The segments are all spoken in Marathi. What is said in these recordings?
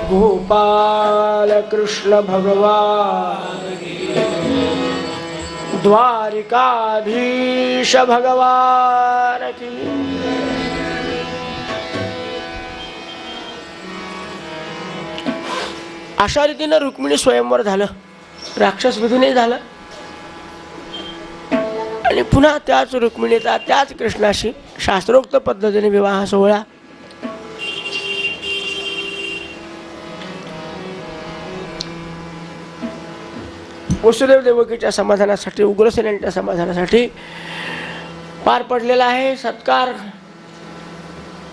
गोपाल कृष्ण भगवान द्वारिकाधीश भगवान की अशा रीतीने रुक्मिणी स्वयंवर झालं, राक्षस विधीने झालं आणि पुन्हा त्याच रुक्मिणीचा त्याच कृष्णाशी शास्त्रोक्त पद्धतीने विवाह सोहळा. वसुदेव देवकीच्या समाधानासाठी, उग्रसेनांच्या समाधानासाठी पार पडलेला आहे. सत्कार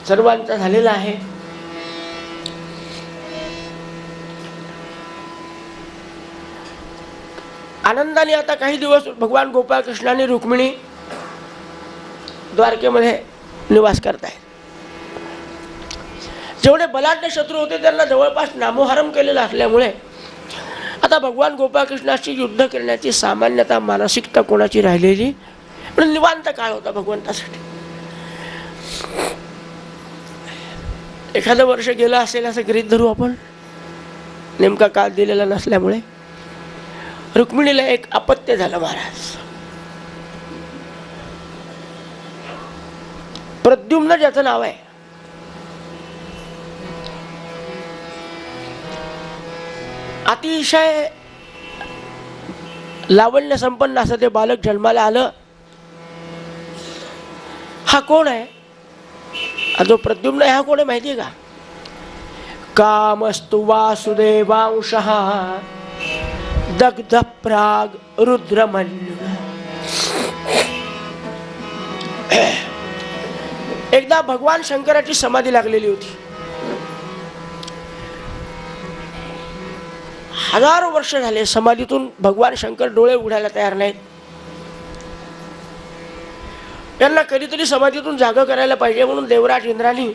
सर्वांचा झालेला आहे. आनंदाने आता काही दिवस भगवान गोपाळ कृष्ण आणि रुक्मिणी द्वारकेमध्ये निवास करतायत. जेवढे बलाढ्य शत्रू होते त्यांना जवळपास नामोहरम केलेलं असल्यामुळे आता भगवान गोपाळकृष्णाशी युद्ध करण्याची सामान्यतः मानसिकता कोणाची राहिलेली पण निवांत काळ होता भगवंतासाठी. एखादं वर्ष गेलं असेल असं गृहीत धरू आपण, नेमका काळ दिलेला नसल्यामुळे. रुक्मिणीला एक अपत्य झालं महाराज. प्रद्युम्न ज्याचं नाव आहे, अतिशय लावण्य संपन्न असं ते बालक जन्माला आलं. हा कोण आहे? जो प्रद्युम्न आहे हा कोण आहे माहिती आहे का? कामस्तु वासुदेवांशः दग्ध प्राग रुद्रमन्यु. एकदा भगवान शंकराची समाधी लागलेली होती. हजारो वर्ष झाले समाधीतून भगवान शंकर डोळे उघडायला तयार नाहीत. त्यांना कधीतरी समाधीतून जागा करायला पाहिजे म्हणून देवराज इंद्राने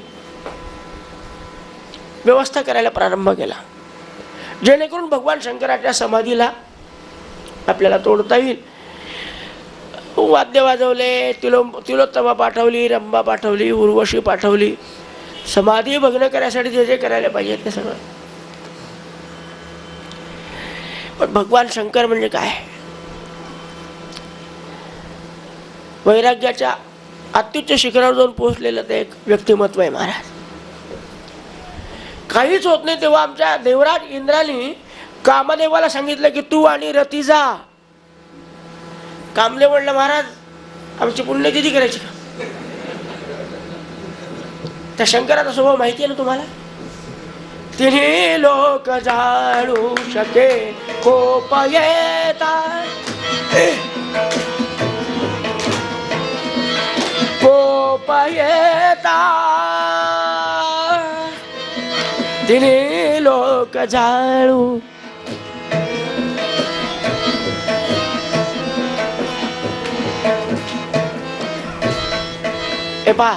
व्यवस्था करायला प्रारंभ केला, जेणेकरून भगवान शंकराच्या समाधीला आपल्याला तोडता येईल. वाद्य वाजवले, तिलोत्तमा पाठवली, रंभा पाठवली, उर्वशी पाठवली. समाधी भग्न करण्यासाठी जे जे करायला पाहिजे ते सगळं. पण भगवान शंकर म्हणजे काय? वैराग्याच्या अत्युच्च शिखरावर जाऊन पोहोचलेलं ते एक व्यक्तिमत्व आहे महाराज. काहीच होत नाही तेव्हा आमच्या देवराज इंद्राने कामदेवाला सांगितलं की तू आणि रती जा. कामदेव म्हणलं महाराज आमची पुण्यतिथी करायची का? त्या शंकराचा स्वभाव माहिती आहे ना तुम्हाला? तिन्ही लोक जाणू शके कोप येता, कोप येता, तिन्ही लोक जाणू. हे पहा,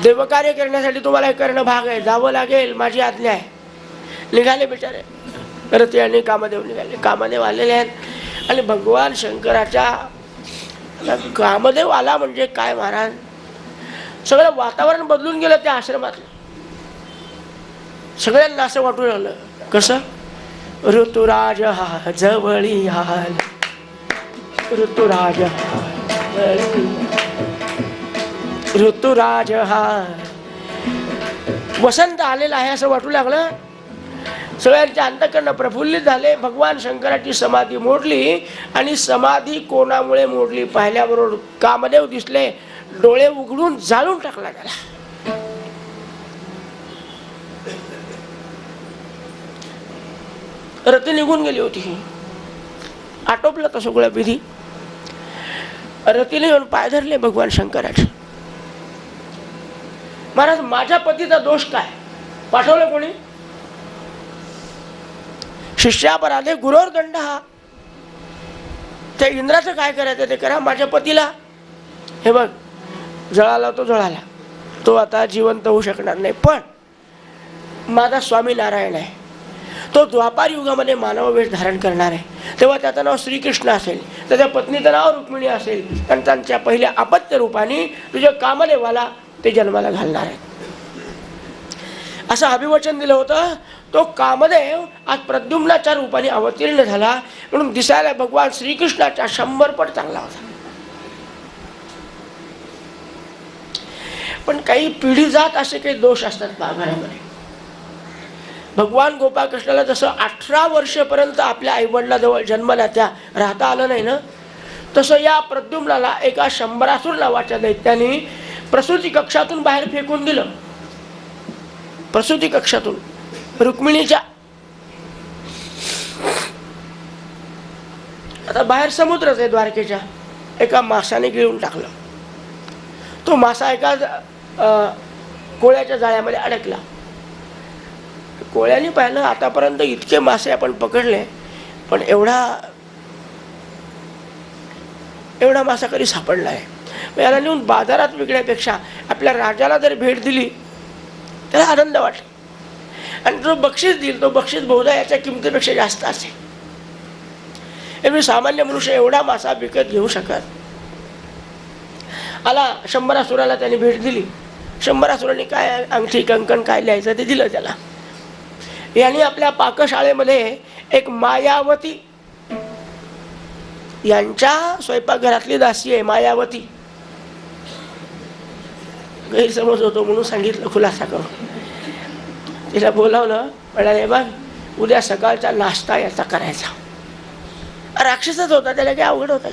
देवकार्य करण्यासाठी तुम्हाला हे करणं भाग आहे, जावं लागेल, माझी आज्ञा आहे. निघाले बिचारे रती आणि कामदेव निघाले. कामदेव आलेले आहेत आणि भगवान शंकराच्या कामदेव आला म्हणजे काय महाराज, सगळं वातावरण बदलून गेलं त्या आश्रमातलं. सगळ्यांना असं वाटून आलं, कसं ऋतुराज हा जवळी हाल, ऋतुराज हा ऋतुराज हा वसंत आलेला आहे असं वाटू लागलं. सगळ्यांच्या अंतःकरण प्रफुल्लित झाले. भगवान शंकराची समाधी मोडली आणि समाधी कोणामुळे मोडली पाहिल्याबरोबर कामदेव दिसले, डोळे उघडून जाळून टाकला त्याला. रती निघून गेली होती, आटोपलं तर सगळं विधी. रतीने येऊन पाय धरले भगवान शंकराचे. महाराज, माझ्या पतीचा दोष काय? पाठवलं कोणी? शिष्यापराधे गुरोर दंड हा. त्या इंद्राचं काय करायचं ते करा, माझ्या पतीला हे बघ, जळाला तो जळाला, तो आता जिवंत होऊ शकणार नाही. पण माझा स्वामी नारायण आहे, तो द्वापार युगामध्ये मानव वेश धारण करणार आहे. तेव्हा त्याचं नाव श्रीकृष्ण असेल, त्याच्या पत्नीचं नाव रुक्मिणी असेल आणि त्यांच्या पहिल्या अपत्य रूपाने तुझ्या कामदेवाला ते जन्माला घालणार आहे असं अभिवचन दिलं होतं. तो कामदेव आज प्रद्युम्नाच्या रूपाने अवतीर्ण झाला म्हणून दिसायला भगवान श्रीकृष्णाच्या 100 पट चांगला होता. पण काही पिढी जात असे काही दोष असतात घरामध्ये. भगवान गोपाळकृष्णाला जसं 18 वर्षेपर्यंत आपल्या आईवडिलाजवळ जन्माला त्या राहता आलं नाही ना, तसं या प्रद्युम्नाला एका शंभरासूर नावाच्या दैत्याने प्रसूती कक्षातून बाहेर फेकून दिलं. प्रसूती कक्षातून रुक्मिणीच्या. आता बाहेर समुद्रच आहे द्वारकेच्या. एका मासाने गिळून टाकलं. तो मासा एका कोळ्याच्या जाळ्यामध्ये अडकला. कोळ्याने पाहिलं, आतापर्यंत इतके मासे आपण पकडले पण एवढा मासा कधी सापडला आहे. याला नेऊन बाजारात विकण्यापेक्षा आपल्या राजाला जर भेट दिली त्याला आनंद वाटेल आणि जो बक्षीस देईल तो बक्षीस बहुधा याच्या किमतीपेक्षा जास्त असेल. एरवी सामान्य मनुष्य एवढा मासा विकत घेऊ शकत. आला शंभरासुराला त्याने भेट दिली. शंभरासुराने काय अंगठी कंकण काय लिहायचं ते दिलं त्याला. यांनी आपल्या पाकशाळेमध्ये एक मायावती, यांच्या स्वयंपाकघरातली दासी आहे मायावती. गैरसमज होतो म्हणून सांगितलं खुलासा करून. तिला बोलावलं, म्हणाले बघ उद्या सकाळचा नाश्ता याचा करायचा. राक्षसच होता, त्याला काय अवघड होतं.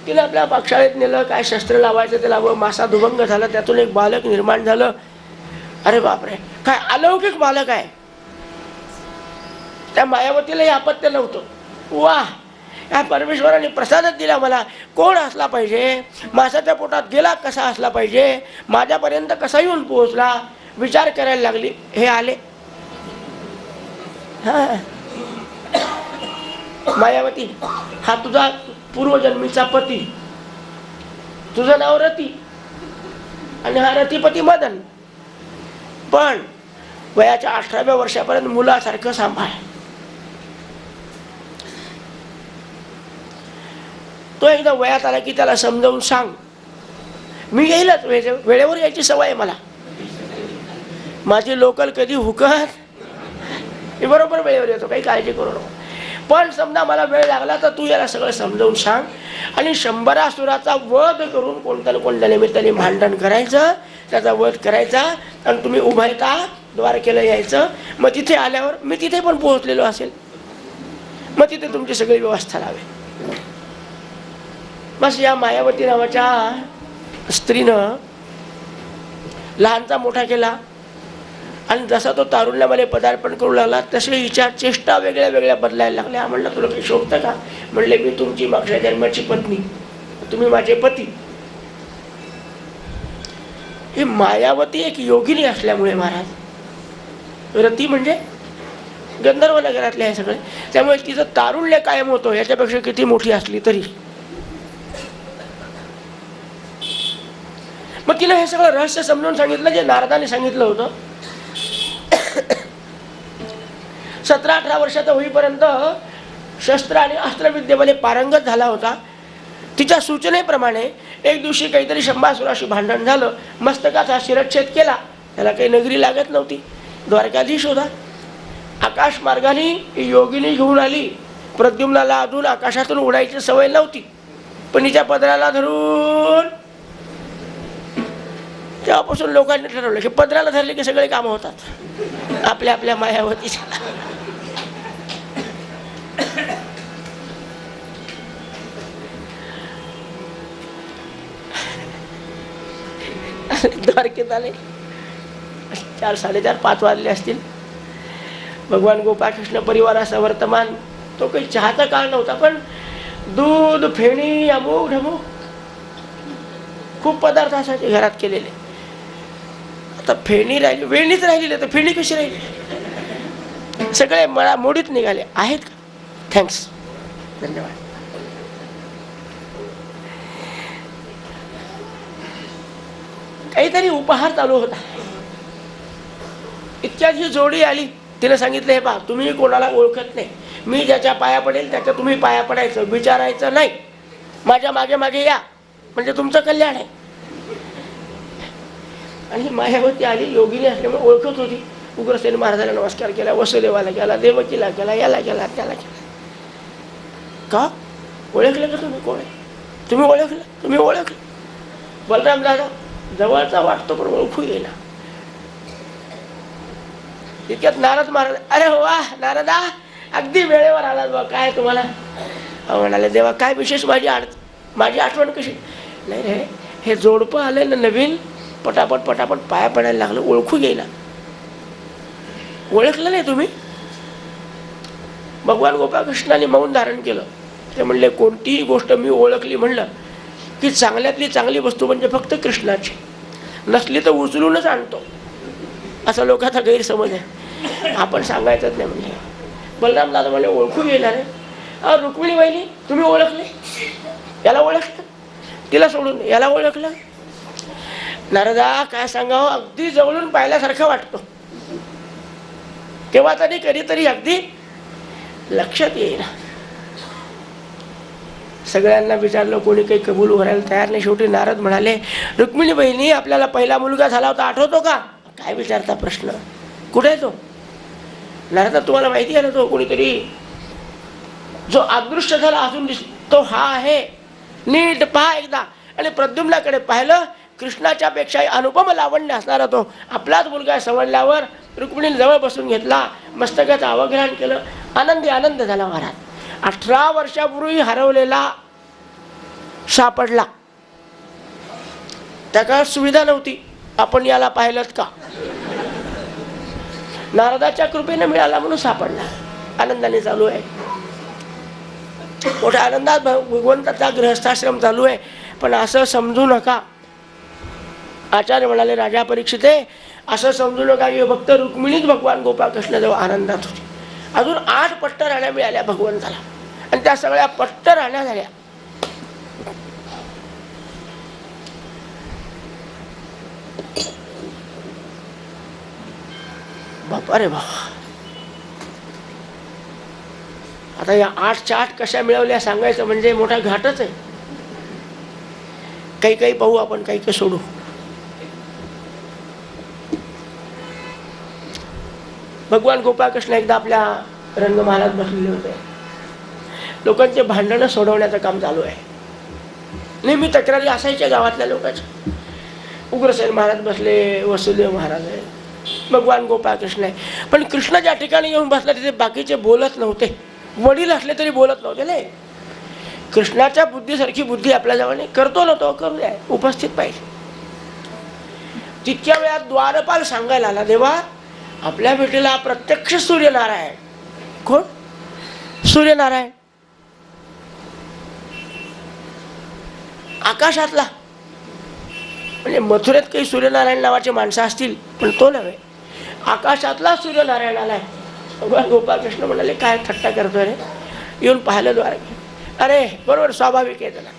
तिला आपल्या पाकशाळेत नेलं. काय शस्त्र लावायचं ते लावलं. मासा दुभंग झाला, त्यातून एक बालक निर्माण झालं. अरे बापरे, काय अलौकिक बालक आहे. त्या मायावतीलाही अपत्य नव्हतं. वा, या परमेश्वराने प्रसादच दिला मला. कोण असला पाहिजे, मासाच्या पोटात गेला कसा असला पाहिजे, माझ्यापर्यंत कसा येऊन पोहोचला, विचार करायला लागली. हे आले. हा, मायावती, हा तुझा पूर्वजन्मीचा पती, तुझं नाव रती आणि हा रतिपती मदन. पण वयाच्या 18व्या वर्षापर्यंत मुलासारखं सांभाळ. तो एकदा वयात आला की त्याला समजावून सांग, मी येईलच, वेळेवर यायची सवय आहे मला. माझी लोकल कधी हुकत, मी बरोबर वेळेवर येतो, काही काळजी करू नको. पण समजा मला वेळ लागला तर तू याला सगळं समजावून सांग. आणि शंभरासुराचा वध करून कोणत्या ना कोणत्या निमित्ताने भांडण करायचं, त्याचा वध करायचा आणि तुम्ही उभयता द्वारकेला यायचं. मग तिथे आल्यावर मी तिथे पण पोहोचलेलो असेल, मग तिथे तुमची सगळी व्यवस्था लावेल. बस या मायावती नावाच्या स्त्रीनं लहानचा मोठा केला आणि जसा तो तारुण्यामध्ये पदार्पण करू लागला तसे हिच्या चेष्टा वेगळ्या वेगळ्या बदलायला लागल्या. म्हणलं तुला काही शोभतं का? म्हणले मी तुमची मागच्या जन्माची पत्नी, तुम्ही माझे पती. ही मायावती एक योगिनी असल्यामुळे महाराज, रती म्हणजे गंधर्व नगरातले आहे सगळे, त्यामुळे तिचं तारुण्य कायम होतं याच्यापेक्षा किती मोठी असली तरी. मग तिला हे सगळं रहस्य समजून सांगितलं जे नारदाने सांगितलं होतं. 17-18 वर्षाचा होईपर्यंत शस्त्र आणि अस्त्रविद्येमध्ये पारंगत झाला होता. तिच्या सूचनेप्रमाणे एक दिवशी काहीतरी शंभासुराशी भांडण झालं, मस्तकाचा शिरच्छेद केला. त्याला काही नगरी लागत नव्हती, द्वारकाधीश होता. आकाश मार्गाने योगिनी घेऊन आली. प्रद्युम्नाला अजून आकाशातून उडायची सवय नव्हती, पण हिच्या पदराला धरून तेव्हापासून लोकांनी ठरवलं की पदराला धरले की सगळे कामं होतात आपल्या आपल्या मायावतीच्या. द्वारकेत आले, 4, 4:30, 5 वाजले असतील. भगवान गोपाळकृष्ण परिवाराचा वर्तमान. तो काही चहाचा काळ नव्हता, पण दूध, फेणी, अमुक ढमुक खूप पदार्थ असायचे घरात केलेले. आता फेणी राहिली, वेणीच राहिली, तर फेणी कशी राहिली? सगळे मला मोडीत निघाले. आहेत का? थँक्स, धन्यवाद. काहीतरी उपहार चालू होता. इतक्यात ही जोडी आली. तिने सांगितलं, हे पहा, तुम्ही कोणाला ओळखत नाही, मी ज्याच्या पाया पडेल त्याच्या तुम्ही पाया पडायचं, विचारायचं नाही, माझ्या मागे मागे या, म्हणजे तुमचं कल्याण आहे. आणि मायावती आली, योगिनी असल्यामुळे ओळखत होती. उग्रसेन महाराजाला नमस्कार केला, वसुदेवाला केला, देवकीला केला, याला केला, त्याला केला. का ओळखलं का तुम्ही? कोण आहे? तुम्ही ओळखलं? तुम्ही ओळखलं? बलराम दादा जवळचा वाटतो पण ओळखू येईना. इतक्यात नारद महाराज, अरे वा नारदा, अगदी वेळेवर आलात बा, काय तुम्हाला? म्हणाले, देवा काय विशेष? माझी आठवण कशी? नाही रे, हे जोडपं आलं ना नवीन, पटापट पटापट पाया पडायला लागलं, ओळखू येईना. ओळखलं नाही तुम्ही? भगवान गोपाळकृष्णाने मौन धारण केलं. ते म्हणले, कोणतीही गोष्ट मी ओळखली म्हणलं की चांगल्यातली चांगली वस्तू म्हणजे फक्त कृष्णाची, नसली तर उचलूनच आणतो, असा लोकांचा गैरसमज आहे. आपण सांगायचंच नाही. म्हणजे बलराम दादा म्हणले, ओळखू येणार आहे? रुक्मिणी वहिनी तुम्ही ओळखले? याला ओळखलं? तिला सोडून याला ओळखलं? नारदा काय सांगावं, अगदी जवळून पाहिल्यासारखं वाटतं, केव्हा तरी कधीतरी अगदी लक्षात येईल. सगळ्यांना विचारलं, कोणी काही कबूल करायला तयार नाही. शेवटी नारद म्हणाले, रुक्मिणी बहिणी आपल्याला पहिला मुलगा झाला होता, आठवतो का? काय विचारता प्रश्न? कुठे आहे तो? नारदा तुम्हाला माहिती आहे ना, तो कोणीतरी जो अदृश्य झाला अजून तो हा आहे. नीट पहा एकदा. आणि प्रद्युम्नाकडे पाहिलं, कृष्णाच्या पेक्षाही अनुपम लावण्य असणारा तो आपलाच मुलगा समजल्यावर रुक्मिणीने जवळ बसून घेतला, मस्तकाचं अवग्रहण केलं. आनंद झाला महाराज. 18 वर्षापूर्वी हरवलेला सापडला. त्या काळात सुविधा नव्हती, आपण याला पाहिलं का? नारदाच्या कृपेने मिळाला म्हणून सापडला. आनंदाने चालू आहे, मोठ्या आनंदात भगवंताचा गृहस्थाश्रम चालू आहे. पण असं समजू नका, आचार्य म्हणाले, राजा परीक्षिते असं समजू नका की फक्त रुक्मिणीच भगवान गोपाळकृष्णाजवळ आनंदात होती. अजून 8 पट्ट राण्या मिळाल्या भगवंताला, आणि त्या सगळ्या पट्ट राण्या झाल्या. बापा रे बाबा. आता या 8च्या 8 कशा मिळवल्या सांगायचं म्हणजे मोठा घाटच आहे. काही काही पाहू आपण, काही काही सोडू. भगवान गोपाळकृष्ण एकदा आपल्या रंगमहालात बसलेले होते. लोकांचे भांडणं सोडवण्याचं काम चालू आहे. नेहमी तक्रारी असायच्या गावातल्या लोकांच्या. उग्रसेन महाराज बसले, वसुदेव महाराज आहे, भगवान गोपाळकृष्ण आहे. पण कृष्ण ज्या ठिकाणी येऊन बसला तिथे बाकीचे बोलत नव्हते. वडील असले तरी बोलत नव्हते. नाही, कृष्णाच्या बुद्धीसारखी बुद्धी आपल्याजवळ नाही. करतो ना तो, करू द्या, उपस्थित पाहिजे. तितक्या वेळात द्वारपाल सांगायला आला, देवा आपल्या भेटीला प्रत्यक्ष सूर्यनारायण. कोण? सूर्यनारायण, आकाशातला. म्हणजे मथुरेत काही सूर्यनारायण नावाचे माणसं असतील, पण तो नव्हे, आकाशातला सूर्यनारायण आलाय. भगवान गोपाळकृष्ण म्हणाले, काय थट्टा करतोय रे? येऊन पाहिलं द्वारके. अरे बरोबर, स्वाभाविक आहे त्याला.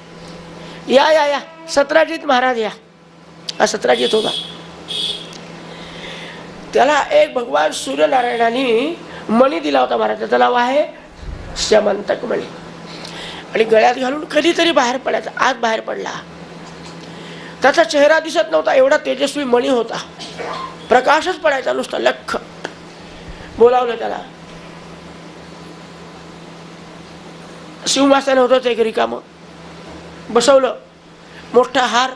या या या सत्राजित महाराज या. हा सत्राजित होता. त्याला एक भगवान सूर्यनारायणाने मणी दिला होता महाराज. त्याचं नाव आहे स्यमंतक मणी. आणि गळ्यात घालून कधीतरी बाहेर पडायचा. आज बाहेर पडला. त्याचा चेहरा दिसत नव्हता, एवढा तेजस्वी मणी होता. प्रकाशच पडायचा नुसता लख. बोलावलं त्याला. सिंहासन होतं एक रिकामं, बसवलं. मोठा हार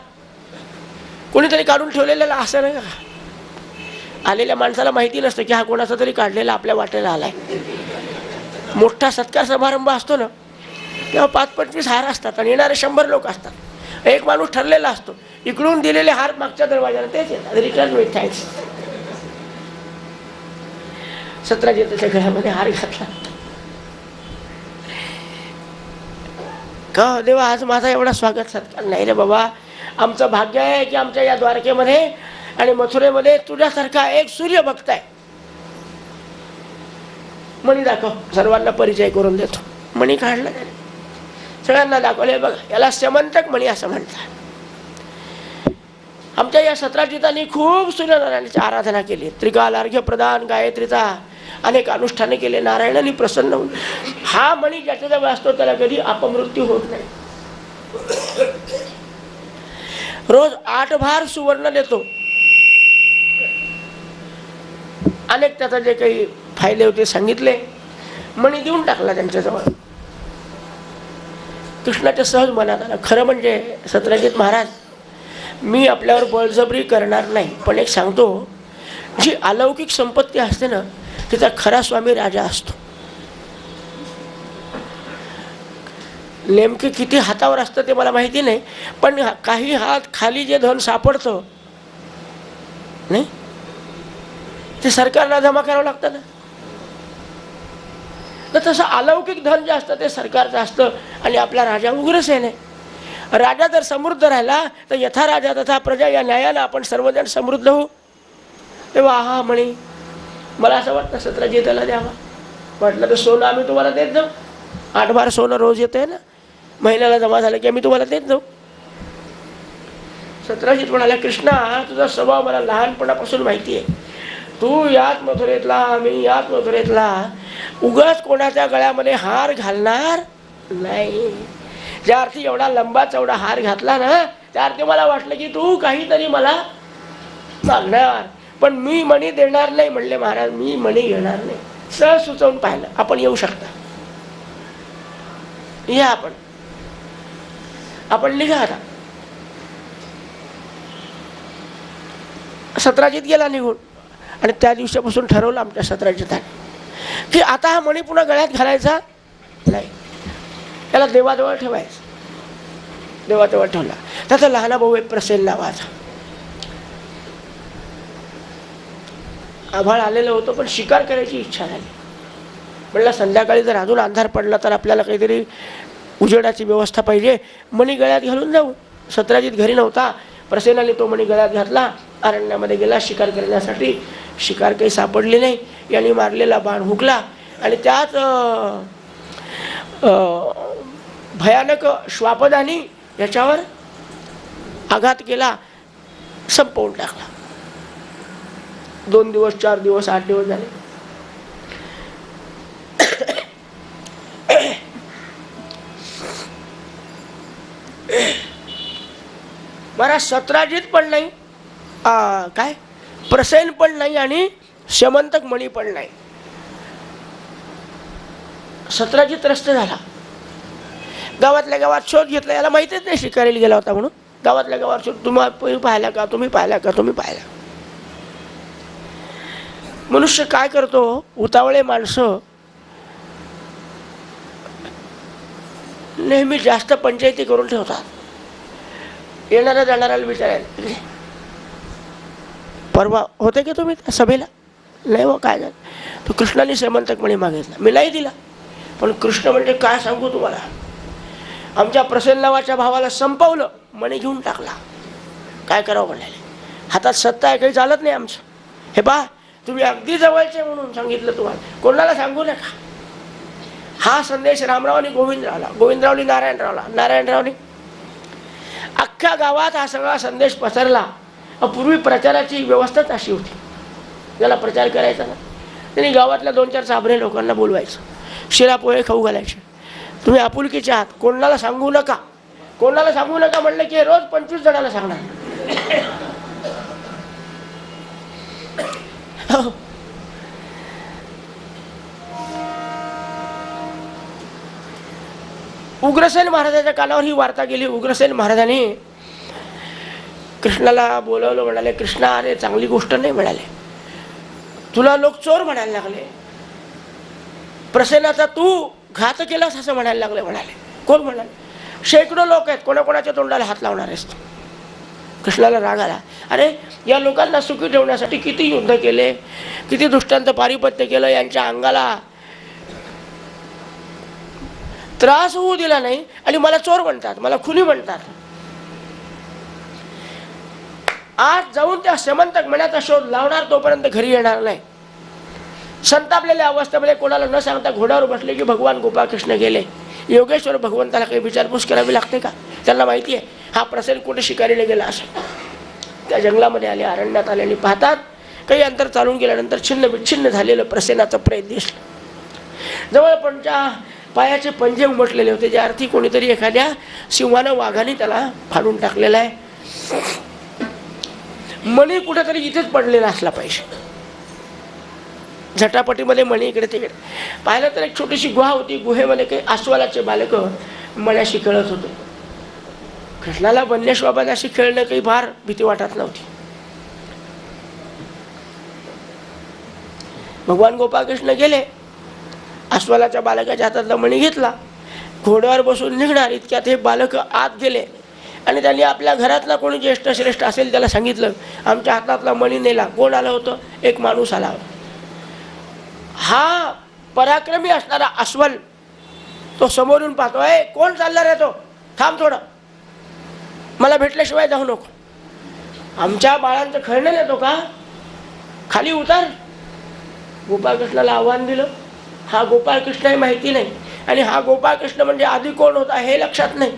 कोणीतरी काढून ठेवलेला असं नाही का? आलेल्या माणसाला माहिती नसतं की हा कोणाचा तरी काढलेला आपल्या वाटेला आलाय. मोठा सत्कार समारंभ असतो ना, तेव्हा 5-25 हार असतात आणि येणारे 100 लोक असतात. एक माणूस ठरलेला असतो, इकडून दिलेले हार मागच्या दरवाजाला तेच येतात. Return with thanks. सत्राजितच्या घरामध्ये हार घातला. का देवा आज माझा एवढा स्वागत सत्कार नाही रे बाबा. आमचं भाग्य आहे की आमच्या या द्वारकेमध्ये आणि मथुरेमध्ये तुझ्यासारखा एक सूर्य भक्त आहे. मणी दाखव, सर्वांना परिचय करून देतो. मणी काढला त्याने, सगळ्यांना दाखवले. बघा याला स्यमंतक मणी असं म्हणतात. आमच्या या सत्राजितांनी खूप सूर्यनारायणाची आराधना केली. त्रिकाल अर्घ्य प्रदान, गायत्रीचा अनेक अनुष्ठाने केले. नारायणाने प्रसन्न होऊन हा मणी ज्याच्याजवळ असतो त्याला कधी अपमृत्यू होत नाही. रोज 8 भार सुवर्ण देतो. अनेक त्याचा जे काही फायदे होते सांगितले. मणी देऊन टाकला त्यांच्याजवळ. कृष्णाच्या सहज मनात आलं, खरं म्हणजे सत्राजित महाराज, मी आपल्यावर बळजबरी करणार नाही, पण एक सांगतो, जी अलौकिक संपत्ती असते ना, तिचा खरा स्वामी राजा असतो. नेमके किती हातावर असतं ते मला माहिती नाही, पण काही हात खाली जे धन सापडतं नाही, ते सरकारला जमा करावं लागतं ना. तर तसं अलौकिक धन जे असतं ते सरकारचं असतं. आणि आपला राजा उग्रसेन आहे. राजा जर समृद्ध राहिला तर यथा राजा तथा प्रजा या न्यायानं आपण सर्वजण समृद्ध होऊ. तेव्हा हा म्हणे, मला असं वाटतं सत्राजिताला द्यावा. म्हटलं तर सोनं आम्ही तुम्हाला देत जाऊ. 8 भार सोनं रोज येते ना, महिन्याला जमा झालं की आम्ही तुम्हाला देत जाऊ. सत्राजित म्हणाला, कृष्णा तुझा स्वभाव मला लहानपणापासून माहिती आहे. तू याच मथुरेतला, मी याच मथुरेतला, उगाच कोणाच्या गळ्यामध्ये हार घालणार नाही. ज्या अर्थी एवढा लंबा चौडा हार घातला ना, त्या अर्थी मला वाटलं की तू काहीतरी मला मागणार, पण मी मणी देणार नाही. म्हणले महाराज मी मणी घेणार नाही. सहज सुचवून पाहिलं, आपण येऊ शकता, या आपण निघा आता. सत्राजित गेला निघून. आणि त्या दिवसापासून ठरवलं आमच्या सत्राजिताने की आता हा मणी पुन्हा गळ्यात घालायचा नाही, त्याला देवाजवळ ठेवायचं. देवाजवळ ठेवला. त्याचा लहाना भाऊ एक प्रसेन नावाचा. आभाळ आलेलं होतं पण शिकार करायची इच्छा झाली. म्हणलं संध्याकाळी जर अजून अंधार पडला तर आपल्याला काहीतरी उजेडाची व्यवस्था पाहिजे. मणी गळ्यात घालून जाऊ. सत्राजित घरी नव्हता. प्रसेनाने तो मणी गळ्यात घातला. अरण्यामध्ये गेला शिकार करण्यासाठी. शिकार काही सापडली नाही. यांनी मारलेला बाण हुकला आणि त्यात भयानक श्वापदानी याच्यावर आघात केला, संपवून टाकला. 2 दिवस, 4 दिवस, 8 दिवस झाले. महाराज सत्राजित पण नाही, काय प्रसेन पण नाही आणि स्यमंतक मणी पण नाही. सत्राजित त्रस्त झाला. गावातल्या गावात शोध घेतला. याला माहितीच नाही शिकारीला गेला होता म्हणून. गावातल्या गावात शोध, तुम्ही पाहिला का, तुम्ही पाहिला का, तुम्ही पाहिला. मनुष्य काय करतो, उतावळे माणसं नेहमी जास्त पंचायती करून ठेवतात. येणाऱ्या जाणाऱ्याला विचारायला, परवा होते की तुम्ही त्या सभेला? नाही हो, काय झालं? तो कृष्णाने सेमंतक मणी मागितला, मी नाही दिला. पण कृष्ण म्हणजे काय सांगू तुम्हाला, आमच्या प्रसेन नावाच्या भावाला संपवलं, मणी घेऊन टाकला. काय करावं म्हणाले, हातात सत्ता आहे, काही चालत नाही आमचं. हे पहा, तुम्ही अगदी जवळचे म्हणून सांगितलं तुम्हाला, कोणाला सांगू नका. हा संदेश रामरावनी गोविंदरावला, गोविंदरावनी नारायणरावला, नारायणरावनी अख्ख्या गावात हा सगळा संदेश पसरला. पूर्वी प्रचाराची व्यवस्थाच अशी होती, ज्याला प्रचार करायचा ना त्यांनी गावातल्या 2-4 साबरे लोकांना बोलवायचं, शिरा पोहे खाऊ घालायचे. तुम्ही आपुलकीचे आहात, कोणाला सांगू नका. कोणाला सांगू नका म्हणलं की रोज 25 जणांना सांगणार. उग्रसेन महाराजाच्या कानावर ही वार्ता गेली. उग्रसेन महाराजांनी कृष्णाला बोलवलं, म्हणाले, कृष्णा अरे चांगली गोष्ट नाही म्हणाले, तुला लोक चोर म्हणायला लागले, प्रसेनाचा तू घात केलास असं म्हणायला लागले. म्हणाले, कोण म्हणाले? शेकडो लोक आहेत, कोणाकोणाच्या तोंडाला हात लावणार आहेस तू? कृष्णाला राग आला. अरे या लोकांना सुखी ठेवण्यासाठी किती युद्ध केले, किती दुष्टांत पारिपत्य केलं, यांच्या अंगाला त्रास होऊ दिला नाही आणि मला चोर म्हणतात, मला खुनी म्हणतात. आज जाऊन त्या सेमंतक मण्याचा शोध लावणार, तोपर्यंत घरी येणार नाही. संतापलेल्या अवस्थेमध्ये कोणाला न सांगता घोड्यावर बसले की भगवान गोपाळकृष्ण गेले. योगेश्वर भगवंताला काही विचारपूस करावी लागते का? त्यांना माहिती आहे हा प्रसेन कुठे शिकारीला गेला असेल. त्या जंगलामध्ये आले, अरण्यात आले आणि पाहतात काही अंतर चालून गेल्यानंतर छिन्न विच्छिन्न झालेलं प्रसेनाचं प्रेत दिसलं. जवळ पायाचे पंजे उमटलेले होते, ज्या अर्थी कोणीतरी एखाद्या सिंहानं वाघाने त्याला फाडून टाकलेला आहे. मणी कुठेतरी इथेच पडलेला असला पाहिजे. झटापटीमध्ये मणी इकडे तिकडे पाहिलं तर एक छोटीशी गुहा होती. गुहेमध्ये काही अस्वलाचे बालक मण्याशी खेळत होते. कृष्णाला वन्यश्वाबाशी खेळणं काही फार भीती वाटत नव्हती. भगवान गोपाळकृष्ण गेले, अस्वलाच्या बालकाच्या हातातला मणी घेतला, घोड्यावर बसून निघणार इतक्यात हे बालक आत गेले आणि त्यांनी आपल्या घरातला कोणी ज्येष्ठ श्रेष्ठ असेल त्याला सांगितलं, आमच्या हातातला मणी नेला. कोण आलं होतं? एक माणूस आला होता. हा पराक्रमी असणारा अस्वल तो समोरून पाहतोय, कोण चालला रे तो? थांब थोडं, मला भेटल्याशिवाय जाऊ नको. आमच्या बाळांचं खेळणं नेतो का? खाली उतार. गोपाळकृष्णाला आव्हान दिलं. हा गोपाळकृष्ण माहिती नाही आणि हा गोपाळकृष्ण म्हणजे आधी कोण होता हे लक्षात नाही.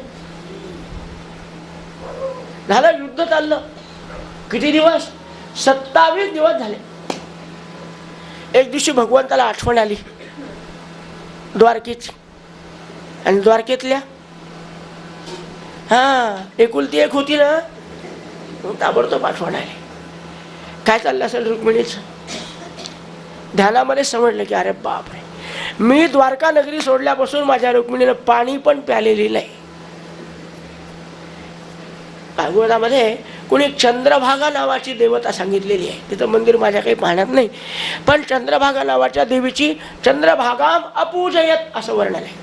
झालं, युद्ध चाललं. किती दिवस? 27 दिवस झाले. एक दिवशी भगवंताला आठवण आली द्वारकेची, आणि द्वारकेतल्या एकुलती एक होती ना, ताबडतोब आठवण आली. काय चाललं असेल रुक्मिणीचं? ध्यानामध्ये समजलं की अरे बापरे, मी द्वारका नगरी सोडल्यापासून माझ्या रुक्मिणीनं पाणी पण प्यालेली नाही. भागवतामध्ये कोणी चंद्रभागा नावाची देवता सांगितलेली आहे. तिथं मंदिर माझ्या काही पाहण्यात नाही, पण चंद्रभागा नावाच्या देवीची चंद्रभागाम अपूजयत असं वर्णन आहे.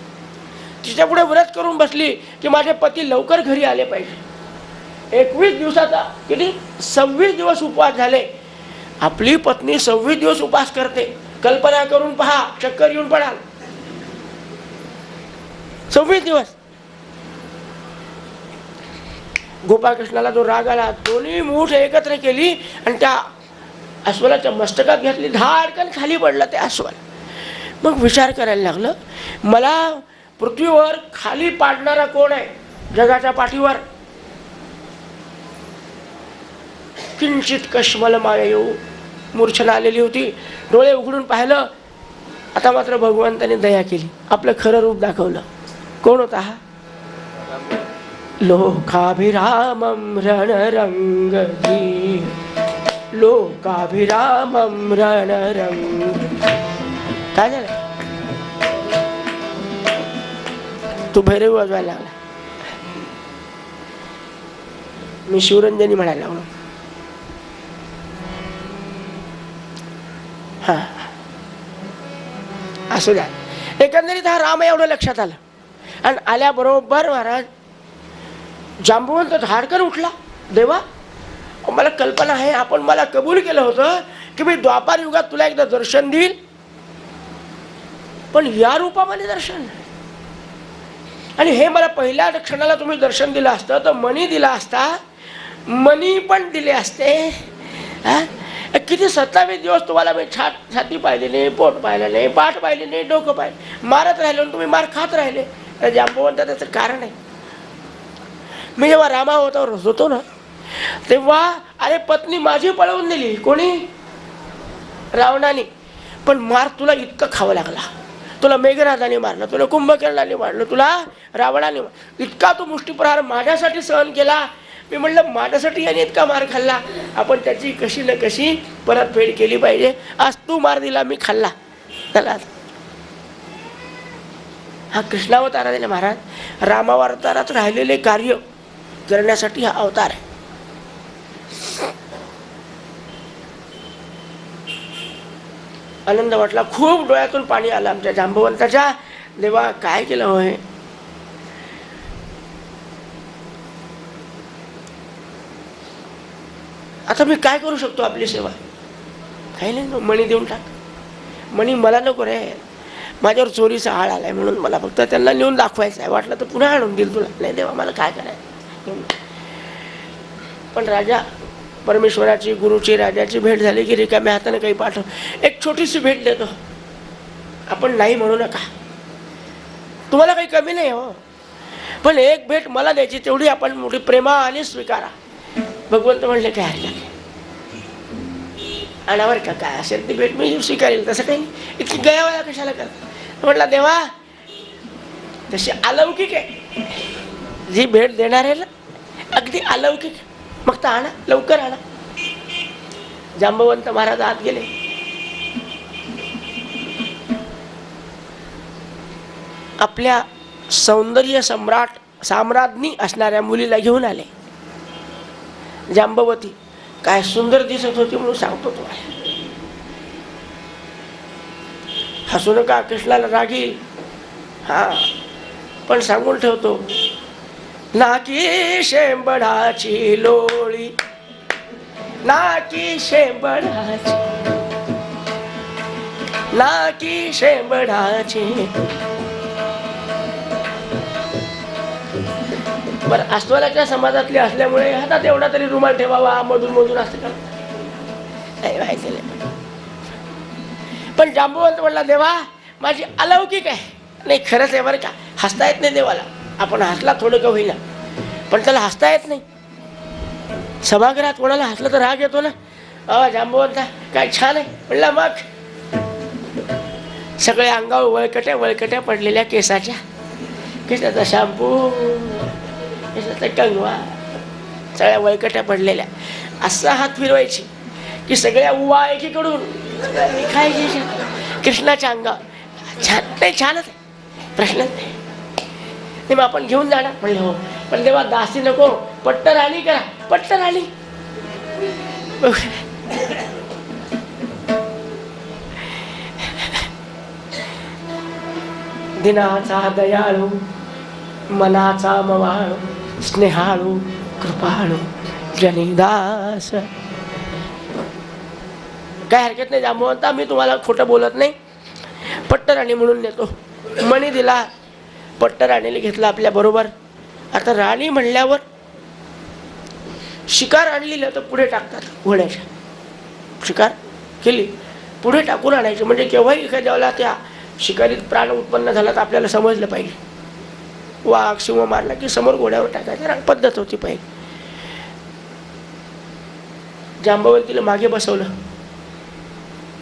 तिच्या पुढे व्रत करून बसली की माझे पती लवकर घरी आले पाहिजे. 21 दिवसाचा किती 26 दिवस उपवास झाले. आपली पत्नी 26 दिवस उपवास करते, कल्पना करून पहा, चक्कर येऊन पडाल. 26 दिवस. गोपाळकृष्णाला जो राग आला, दोन्ही मूठ एकत्र केली आणि त्या अस्वलाच्या मस्तकात घेतली, धाडकन खाली पडलं ते अस्वल. मग विचार करायला लागलं, मला पृथ्वीवर खाली पाडणारा कोण आहे जगाच्या पाठीवर? किंचित कश्मल माया येऊ, मूर्छना आलेली होती. डोळे उघडून पाहिलं. आता मात्र भगवंताने दया केली, आपलं खरं रूप दाखवलं. कोण होता हा? लोकाभिरामं रणरंगी, लोकाभिरामं रणरंगी. काय झालं? तू भैरवी वाजवायला लागला, मी शिवरंजनी म्हणायला लागलो. असू द्या. एकंदरीत हा राम एवढं लक्षात आलं. आणि आल्याबरोबर महाराज जांबुवंत धाडकन उठला. देवा, मला कल्पना आहे आपण मला कबूल केलं होतं की मी द्वापार युगात तुला एकदा दर्शन देईल, पण या रूपामध्ये दर्शन, आणि हे मला पहिल्या क्षणाला तुम्ही दर्शन दिलं असतं तर मनी दिला असता, मनी पण दिले असते. किती 27 दिवस तुम्हाला मी छाती पाहिली नाही, पोट पाहिलं नाही, पाठ पाहिली नाही, डोकं पाहिलं, मारत राहिलो तुम्ही मार खात राहिले. जांबुवंत त्याचं कारण आहे. मी जेव्हा रामावतावर होतो ना तेव्हा अरे पत्नी माझी पळवून दिली, कोणी? रावणाने. पण मार तुला इतकं खावं लागला, तुला मेघनाथाने मारलं, तुला कुंभकर्णाने मारलं, तुला रावणाने मारलं, इतका तू मुष्टीप्रहार माझ्यासाठी सहन केला. मी म्हटलं माझ्यासाठी याने इतका मार खाल्ला, आपण त्याची कशी ना कशी परतफेड केली पाहिजे. आज तू मार दिला, मी खाल्ला त्याला. हा कृष्णावतार आहे महाराज. रामावतारात राहिलेले कार्य करण्यासाठी हा अवतार आहे. आनंद वाटला, खूप डोळ्यातून पाणी आलं आमच्या जांबवंताच्या. देवा काय केलं होय. आता मी काय करू शकतो आपली सेवा? काही नाही, मणी देऊन टाक. मणी मला नको रे, माझ्यावर चोरीचा आळ आलाय म्हणून मला फक्त त्यांना नेऊन दाखवायचं आहे. वाटलं तर पुन्हा आणून देईल तुला. नाही देवा मला काय करायचं. पण राजा परमेश्वराची, गुरुची, राजाची भेट झाली की रिकाम्या हाताने काही पाठव. एक छोटीशी भेट देतो, आपण नाही म्हणू नका, तुम्हाला काही कमी नाही हो, पण एक भेट मला द्यायची तेवढी आपण मोठी प्रेमाने स्वीकारा. भगवंत म्हणले काय हरकत नाही, अनावर का काय असेल ती भेट मी स्वीकारेल. तसं काही नाही, इतकी गयावया कशाला करता. म्हटला देवा तशी अलौकिक आहे, जी भेट देणार आहे ना अगदी अलौकिक, मग तर आणा, लवकर आणा. जांबवंत महाराज आत गेले. आपल्या सौंदर्य साम्राज्ञी असणाऱ्या मुलीला घेऊन आले. जांबवती काय सुंदर दिसत होती म्हणून सांगतो तुम्हाला. हसू नका, कृष्णाला रागील. हा पण सांगून ठेवतो, नाकी शेंबडाची लोळी, नाकी शेंबडाची, नाकी शेंबडाची. बरं, अस्वलाच्या समाजातली असल्यामुळे हातात एवढा तरी रुमाल ठेवावा, मधून मधून असं का नाही माहिती नाही. पण जांबुवंत म्हणला देवा माझी अलौकिक आहे. नाही खरंच आहे बरं का, हसता येत नाही देवाला. आपण हसला थोडं का होईना, पण त्याला हसता येत नाही. सभागृहात कोणाला हसलं तर राग येतो ना. जांबुवंता काय छान आहे म्हणला. मग सगळे अंगावर वळकट्या वळकट्या पडलेल्या केसाच्या, केसाचा शॅम्पू, केसाचा कंगवा, सगळ्या वळकट्या पडलेल्या. असा हात फिरवायची की सगळ्या उवा एकीकडून खायची कृष्णाच्या अंगावर. छान नाही, छानच आहे, प्रश्नच नाही. ते मग आपण घेऊन जाणार म्हणलं हो, पण तेव्हा दासी नको, पट्ट राणी करा. पट्ट राणी दिनाचा दयाळू, मनाचा मवाळू, स्नेहाळू, कृपाळू, जनिदास. काय हरकत नाही जांबवंता, मी तुम्हाला खोटं बोलत नाही. पट्टराणी म्हणून नेतो. मणी दिला, पट्टराणीला घेतला आपल्या बरोबर. आता राणी म्हणल्यावर शिकार आणली तर पुढे टाकतात घोड्याच्या. शिकार केली पुढे टाकून आणायची, म्हणजे केव्हाही एखाद्याला त्या शिकारीत प्राण उत्पन्न झाला तर आपल्याला समजलं पाहिजे. वाघ सिंह मारला की समोर घोड्यावर टाकायचं, पद्धत होती पाहिजे. जांबवंतीला मागे बसवलं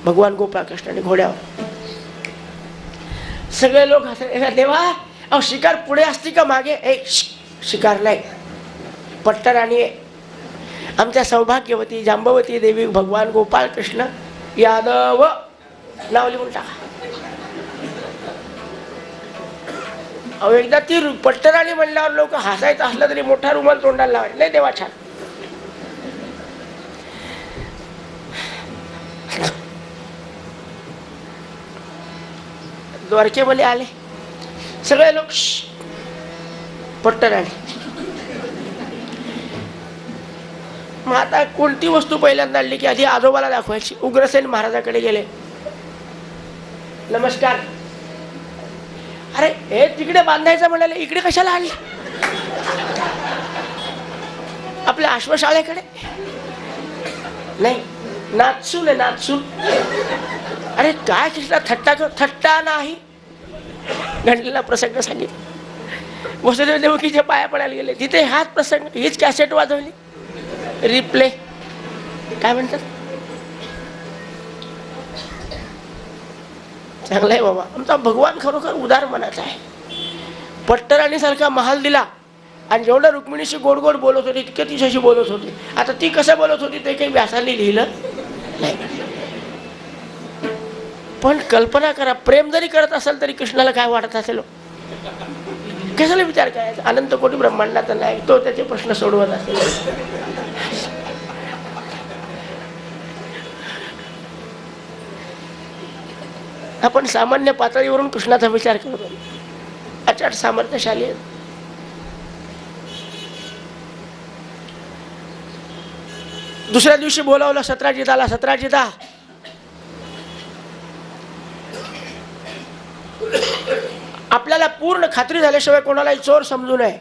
भगवान गोपाळकृष्णाने घोड्यावर. सगळे लोक हसले, देवा अहो शिकार पुढे असती का मागे? एक शिकार नाही, पट्टराणी आहे. आमच्या सौभाग्यवती जांबवती देवी भगवान गोपाळकृष्ण यादव नाव लिहून टाका. अहो एकदा ती पट्टराणी म्हणल्यावर लोक हसायचं असलं तरी मोठा रुमाल तोंडाला लावायचा. नाही देवा छान. द्वारकेमध्ये आले सगळे लोक, पट्टराणी. मग आता कोणती वस्तू पहिल्यांदा आणली की आधी आजोबाला दाखवायची. उग्रसेन महाराजाकडे गेले. नमस्कार. अरे हे तिकडे बांधायचं म्हणाले, इकडे कशाला आणले? आपल्या अश्वशाळेकडे नाही, नाचून आहे नाचून. अरे काय कृष्णा थट्टा कर, थट्टा नाही. घडलेला प्रसंग सांगितला. वसुदेव देवकीच्या पाया पडायला गेले, तिथे हाच प्रसंग, हीच कॅसेट वाजवली. रिप्ले काय म्हणतात, चांगला आहे बाबा. आमचा भगवान खरोखर उदार मनाचा आहे. पट्टराणी सारखा महाल दिला आणि जेवढं रुक्मिणीशी गोड गोड बोलत होती तितके तिच्याशी बोलत होती. आता ती कसं बोलत होती ते काही व्यासाने लिहिलं नाही. पण कल्पना करा, प्रेम जरी करत असेल तरी कृष्णाला काय वाटत असेल? कशाला विचार करायचा? अनंत कोटी ब्रह्मांडाचा नायक तो त्याचे प्रश्न सोडवत असेल. आपण सामान्य पातळीवरून कृष्णाचा विचार करतो. अचाट सामर्थ्यशाली आहे. दुसऱ्या दिवशी बोलावलं सत्राजिताला. सत्राजिता, आपल्याला पूर्ण खात्री झाल्याशिवाय कोणालाही चोर समजू नये.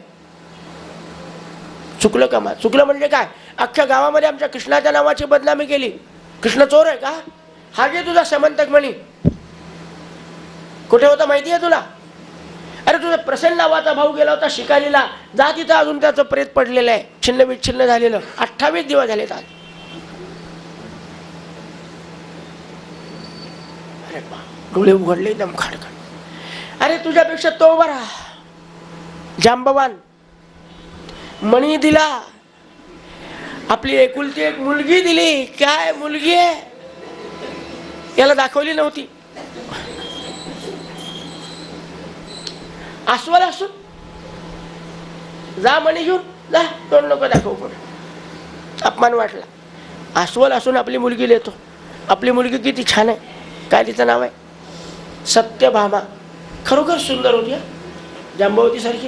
चुकलं का? मा चुकलं म्हणजे काय? अख्ख्या गावामध्ये आमच्या कृष्णाच्या नावाची बदनामी केली. कृष्ण चोर आहे का? हा जे तुझा समंतक म्हणी कुठे होता माहिती आहे तुला? अरे तुझा प्रसन्न नावाचा भाऊ गेला होता शिकारीला, जा तिथं, अजून त्याचं प्रेत पडलेलं आहे, छिन्न विच्छिन्न झालेलं. 28 दिवस झाले आज. अरे बा, डोळे उघडले दम खाडखड. अरे तुझ्यापेक्षा तो बरा. जांबवान, मणी दिला, आपली एकुलती एक मुलगी दिली. काय मुलगी आहे? याला दाखवली नव्हती. अस्वल असून जा मणी घेऊन जा, दोन लोक दाखव. पण अपमान वाटला. अस्वल असून आपली मुलगी लेतो. आपली मुलगी किती छान आहे. काय तिचं नाव आहे? सत्यभामा. खरोखर सुंदर होती, जांबवती सारखी.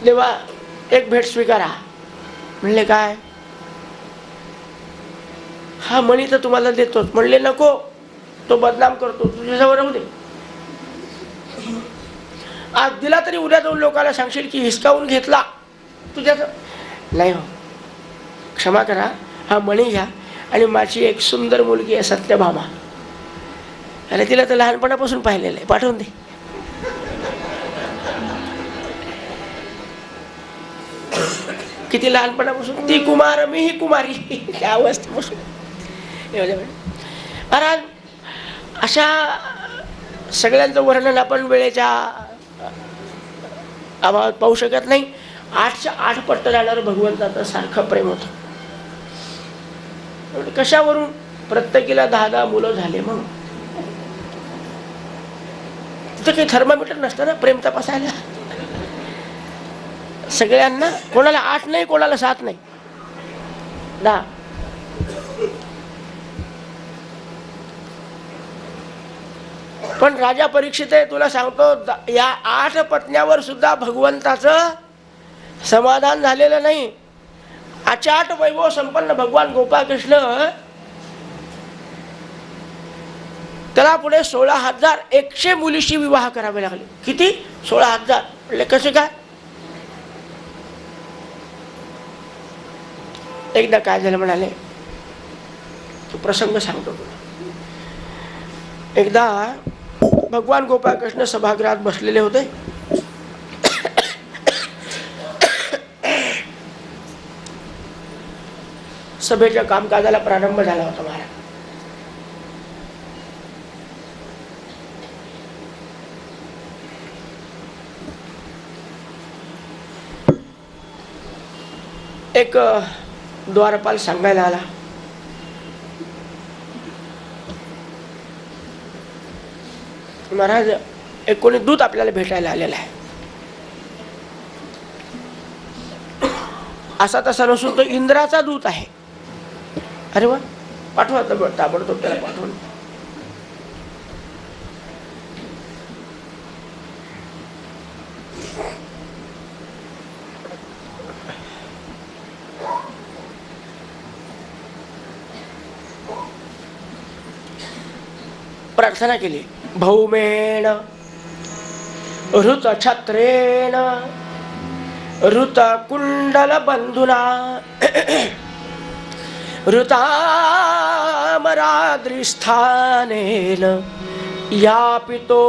देवा एक भेट स्वीकारा. म्हणले काय? हा मणी तर तुम्हाला देतो. म्हणले नको, तो बदनाम करतो, तुझ्याजवळ राहू दे. आज दिला तरी उद्या जाऊन लोकांना सांगशील की हिसकावून घेतला तुझ्या. नाही हो, क्षमा करा, हा मणी घ्या आणि माझी एक सुंदर मुलगी आहे सत्यभामा. आणि तिला तर लहानपणापासून पाहिलेलं आहे, पाठवून दे. किती लहानपणापासून? ती कुमार, मी ही कुमारी. त्या अवस्थेपासून. महाराज, अशा सगळ्यांचं वर्णन आपण वेळेच्या अभावात पाहू शकत नाही. 8च्या 8 पट्ट जाणार भगवंताचं सारखं प्रेम होतं. कशावरून? प्रत्येकीला 10-10 मुलं झाले म्हणून. तिथं काही थर्मामीटर नसतं ना प्रेम तपासायला. सगळ्यांना, कोणाला 8 नाही, कोणाला 7 नाही, 10. पण राजा परीक्षित आहे, तुला सांगतो, या 8 पत्न्यावर सुद्धा भगवंताचं समाधान झालेलं नाही. अचाट वैभव संपन्न भगवान गोपाळकृष्ण, त्याला पुढे 16,100 मुलीशी विवाह करावे लागले. किती? 16,000. म्हणजे कसे काय? एकदा काय झालं म्हणाले, तो प्रसंग सांगतो तुला. एकदा भगवान गोपाळकृष्ण सभागृहात बसलेले होते. सभेच्या कामकाजाला प्रारंभ झाला होता. महाराज, एक द्वारपाल सांगायला आला, महाराज एक कोणी दूत आपल्याला भेटायला आलेला आहे. असा तसा नसून तो इंद्राचा दूत आहे. अरे वा, पाठवा ताबडतोब त्याला पाठवून. प्रार्थना केली. भौमेण ऋतछत्रेण ऋतकुंडल बंधुना ऋतामराद्रिस्थानेन यापितो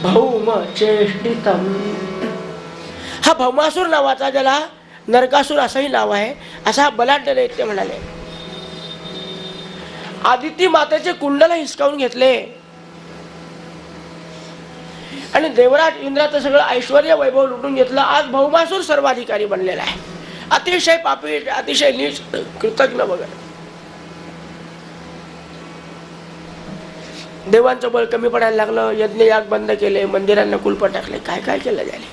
भौम चेष्टितम. हा भौमासूर नावाचा, ज्याला नरकासूर असंही नाव आहे, असा बलाढ्य दैत्य म्हणाले. आदिती मातेचे कुंडल हिसकावून घेतले आणि देवराज इंद्राचं सगळं ऐश्वर्य वैभव लुटून घेतलं. आज भौमासूर सर्वाधिकारी बनलेला आहे. अतिशय पापी, अतिशय नीच, कृतज्ञ वगैरे. देवांचं बळ कमी पडायला लागलं. यज्ञ याग बंद केले, मंदिरांना कुलप टाकले, काय काय केलं झाले.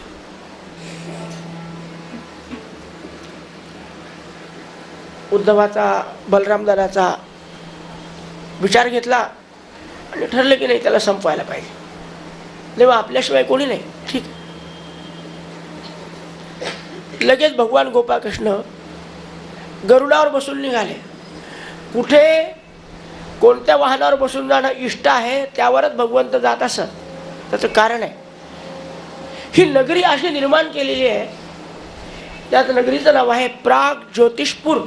उद्धवाचा, बलरामदादाचा विचार घेतला आणि ठरलं की नाही, त्याला संपवायला पाहिजे. देवा आपल्याशिवाय कोणी नाही. ठीक. लगेच भगवान गोपाळकृष्ण गरुडावर बसून निघाले. कुठे कोणत्या वाहनावर बसून जाणं इष्ट आहे त्यावरच भगवंत जात असत. त्याचं कारण आहे, ही नगरी अशी निर्माण केलेली आहे. त्यात नगरीचं नाव आहे प्राग ज्योतिषपूर.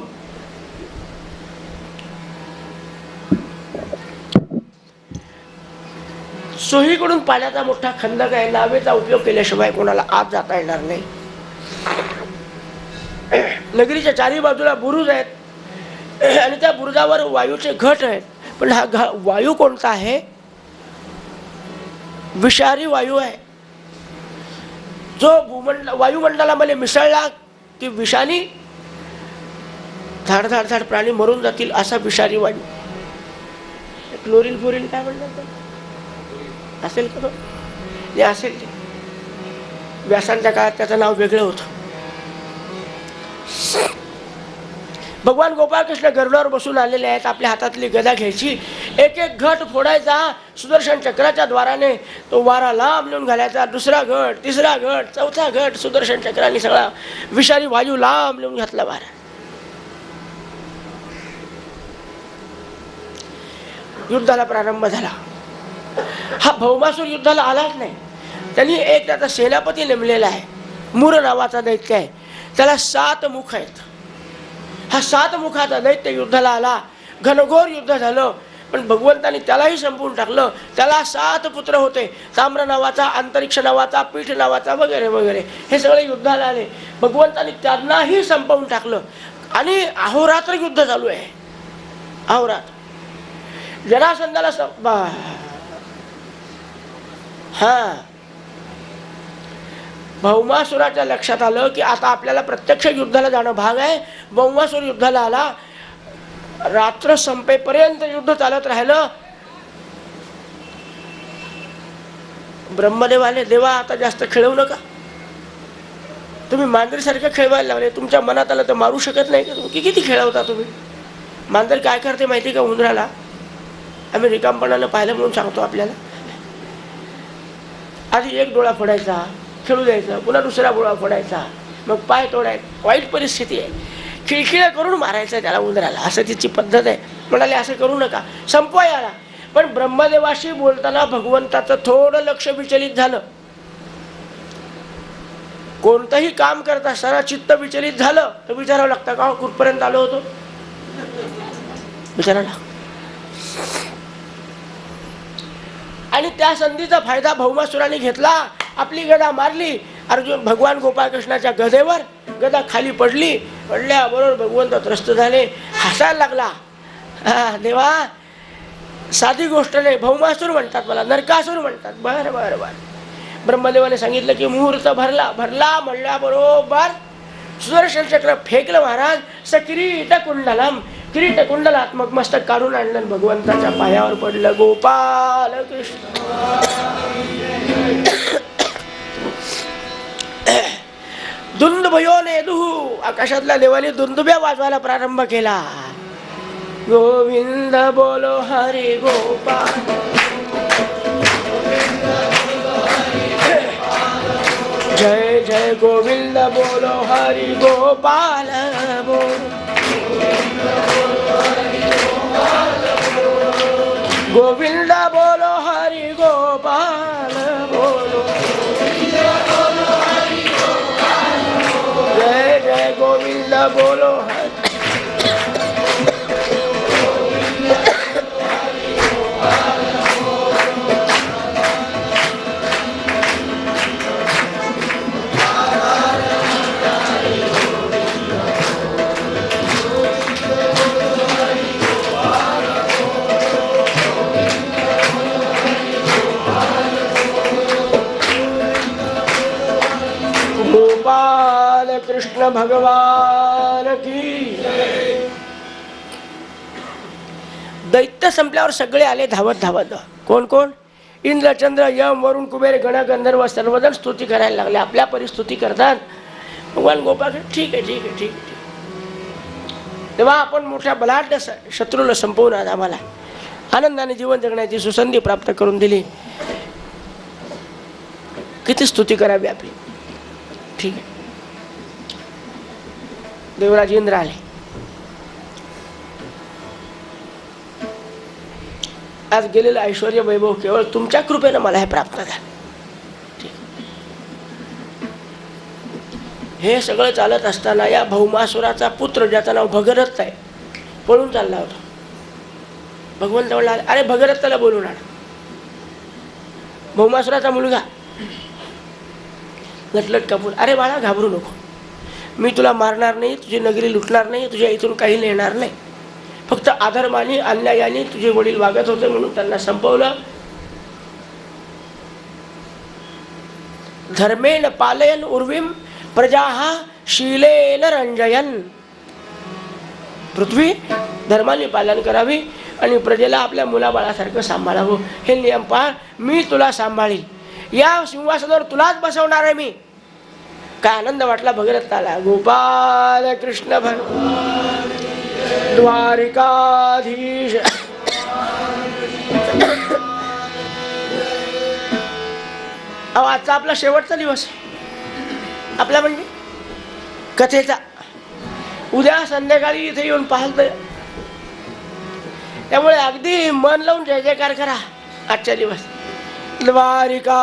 सोहीकडून पाण्याचा मोठा खंदक आहे. नावेचा उपयोग केल्याशिवाय कोणाला आत जाता येणार नाही. नगरीच्या चारी बाजूला बुरुज आहेत आणि त्या बुरुजावर वायूचे घट आहेत. पण हा वायू कोणता आहे? विषारी वायू आहे. जो वायुमंडलामध्ये मिसळला की विषानी झाड झाड झाड प्राणी मरून जातील, असा विषारी वायू. क्लोरीन फ्लोरीन काय म्हणतात असेल का? हे असेल. ते व्यासांच्या काळात त्याचं नाव वेगळं होतं. भगवान गोपाळकृष्ण गरुडावर बसून आलेले आहेत. आपल्या हातातली गदा घ्यायची, एक एक घट फोडायचा. सुदर्शन चक्राच्या द्वाराने तो वारा लांब नेऊन घालायचा. दुसरा घट, तिसरा घट, चौथा घट, सुदर्शन चक्राने सगळा विषारी वायू लांब नेऊन घातला वारा. युद्धाला प्रारंभ झाला. हा भौमासूर युद्धाला आलाच नाही. त्यांनी एक त्याचा सेनापती नेमलेला आहे. मूर नावाचा दैत्य आहे. त्याला 7 मुख आहेत. हा 7 मुखाचा दैत्य युद्धाला आला. घनघोर युद्ध झालं, पण भगवंतानी त्यालाही संपवून टाकलं. त्याला 7 पुत्र होते. ताम्र नावाचा, अंतरिक्ष नावाचा, पीठ नावाचा वगैरे वगैरे. हे सगळे युद्धाला आले. भगवंतानी त्यांनाही संपवून टाकलं. आणि अहोरात्र युद्ध चालू आहे. अहोरात्र. जरासंधाला भौमासुराच्या लक्षात आलं की आता आपल्याला प्रत्यक्ष युद्धाला जाणं भाग आहे. भौमासूर युद्धाला आला. रात्र संपेपर्यंत युद्ध चालत राहिलं. ब्रह्मदेव आले. देवा आता जास्त खेळवू नका. तुम्ही मांजरीसारखं खेळवायला लागले. तुमच्या मनात आलं तर मारू शकत नाही का? तुम्ही किती खेळवता तुम्ही? मांजर काय करते माहिती का? उंदराला आम्ही रिकामपणानं पाहिलं म्हणून सांगतो आपल्याला. आधी एक डोळा फोडायचा, खेळू द्यायचा, पुन्हा दुसरा डोळा फोडायचा, मग पाय तोडायचा. वाईट परिस्थिती आहे. खिळखिळ्या करून मारायचं त्याला, उंदराला. असं तिची पद्धत आहे. म्हणाले असं करू नका, संपवा याला. पण ब्रह्मदेवाशी बोलताना भगवंताचं थोडं लक्ष विचलित झालं. कोणतंही काम करता सारा चित्त विचलित झालं तर विचारावं लागतं का कुठपर्यंत आलो होतो, विचारायला. आणि त्या संधीचा फायदा भौमासुराने घेतला. आपली गदा मारली. अर्जुन भगवान गोपाळकृष्णाच्या गदेवर गदा खाली पडली. पडल्याबरोबर भगवंत त्रस्त झाले. हसायला लागला. देवा साधी गोष्ट नाही. भौमासूर म्हणतात मला, नरकासूर म्हणतात. बरं बरं बरं. ब्रह्मदेवाने सांगितलं की मुहूर्त भरला. भरला म्हणल्याबरोबर सुदर्शन चक्र फेकलं महाराज. किरीट कुंडलम, किरीट कुंडलात्मक मस्तक काढून आणलं. भगवंताच्या पायावर पडलं. गोपाल कृष्ण. दुंदुभयो नेदुः. आकाशातल्या देवाने दुंदुब्या वाजवायला प्रारंभ केला. गोविंद बोलो हरी गोपाल. जय जय गोविंद बोलो हरि गोपाल बोलो. गोविंद बोलो कृष्ण भगवान की. दैत्य संपल्यावर सगळे आले धावत धावत. कोण कोण? इंद्र, चंद्र, यम, वरुण, कुबेर, गण, गंधर्व सर्वजण स्तुती करायला लागले. आपल्या परिस्तुती करतात. भगवान गोपाळ ठीक आहे ठीक आहे ठीक आहे. तेव्हा आपण मोठ्या बलाढ्य शत्रूला संपवून आज आम्हाला आनंदाने जीवन जगण्याची सुसंधी प्राप्त करून दिली. किती स्तुती करावी आपली. ठीक आहे. देवराज इंद्र आले. आज गेलेलं ऐश्वर्य वैभव केवळ तुमच्या कृपेनं मला हे प्राप्त झालं. हे सगळं चालत असताना या भौमासुराचा पुत्र ज्याचं नाव भगीरथ आहे पळून चालला होता. भगवंत म्हणला अरे भगीरथाला बोलून आण. भौमासुराचा मुलगा लटलट कापून अरे बाळा घाबरू नको, मी तुला मारणार नाही, तुझी नगरी लुटणार नाही, तुझ्या इथून काही नेणार नाही. फक्त अधर्माने अन्यायाने तुझे वडील वागत होते म्हणून त्यांना संपवलं. धर्मेण पालयन उर्वीम प्रजाहा शीलेन रंजयन. पृथ्वी धर्माने पालन करावी आणि प्रजेला आपल्या मुलाबाळासारखं सांभाळावं. हे नियम पाळ, मी तुला सांभाळील, या सिंहासनावर तुलाच बसवणार आहे मी. काय आनंद वाटला भगीरथाला. गोपाल कृष्ण भगवान द्वारिकाधीश. आजचा आपला शेवटचा दिवस आपला म्हणजे कथेचा. उद्या संध्याकाळी इथे येऊन पाहत. त्यामुळे अगदी मन लावून जय जयकार करा आजच्या दिवस. द्वारिका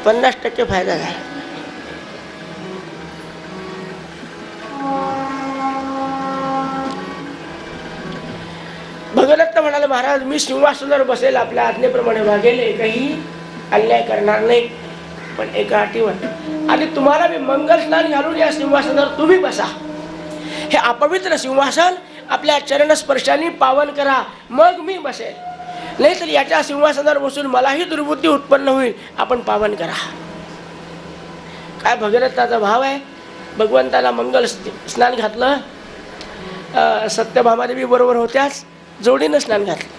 50% फायदा झाला. भगीरथ म्हणाले महाराज मी सिंहासनावर बसेल, आपल्या आज्ञेप्रमाणे वागेल, काही अन्याय करणार नाही, पण एका अटीवर. आणि तुम्हाला मी मंगल स्नान घालून या सिंहासनावर तुम्ही बसा. हे अपवित्र सिंहासन आपल्या चरणस्पर्शाने पावन करा, मग मी बसेल. नाही तर याच्या सिंहासनावर बसून मलाही दुर्बुद्धी उत्पन्न होईल, आपण पावन करा. काय भगीरथाचा भाव आहे. भगवंताला मंगल स्नान घातलं. सत्यभामादेवी बरोबर होत्याच, जोडीनं स्नान घातलं,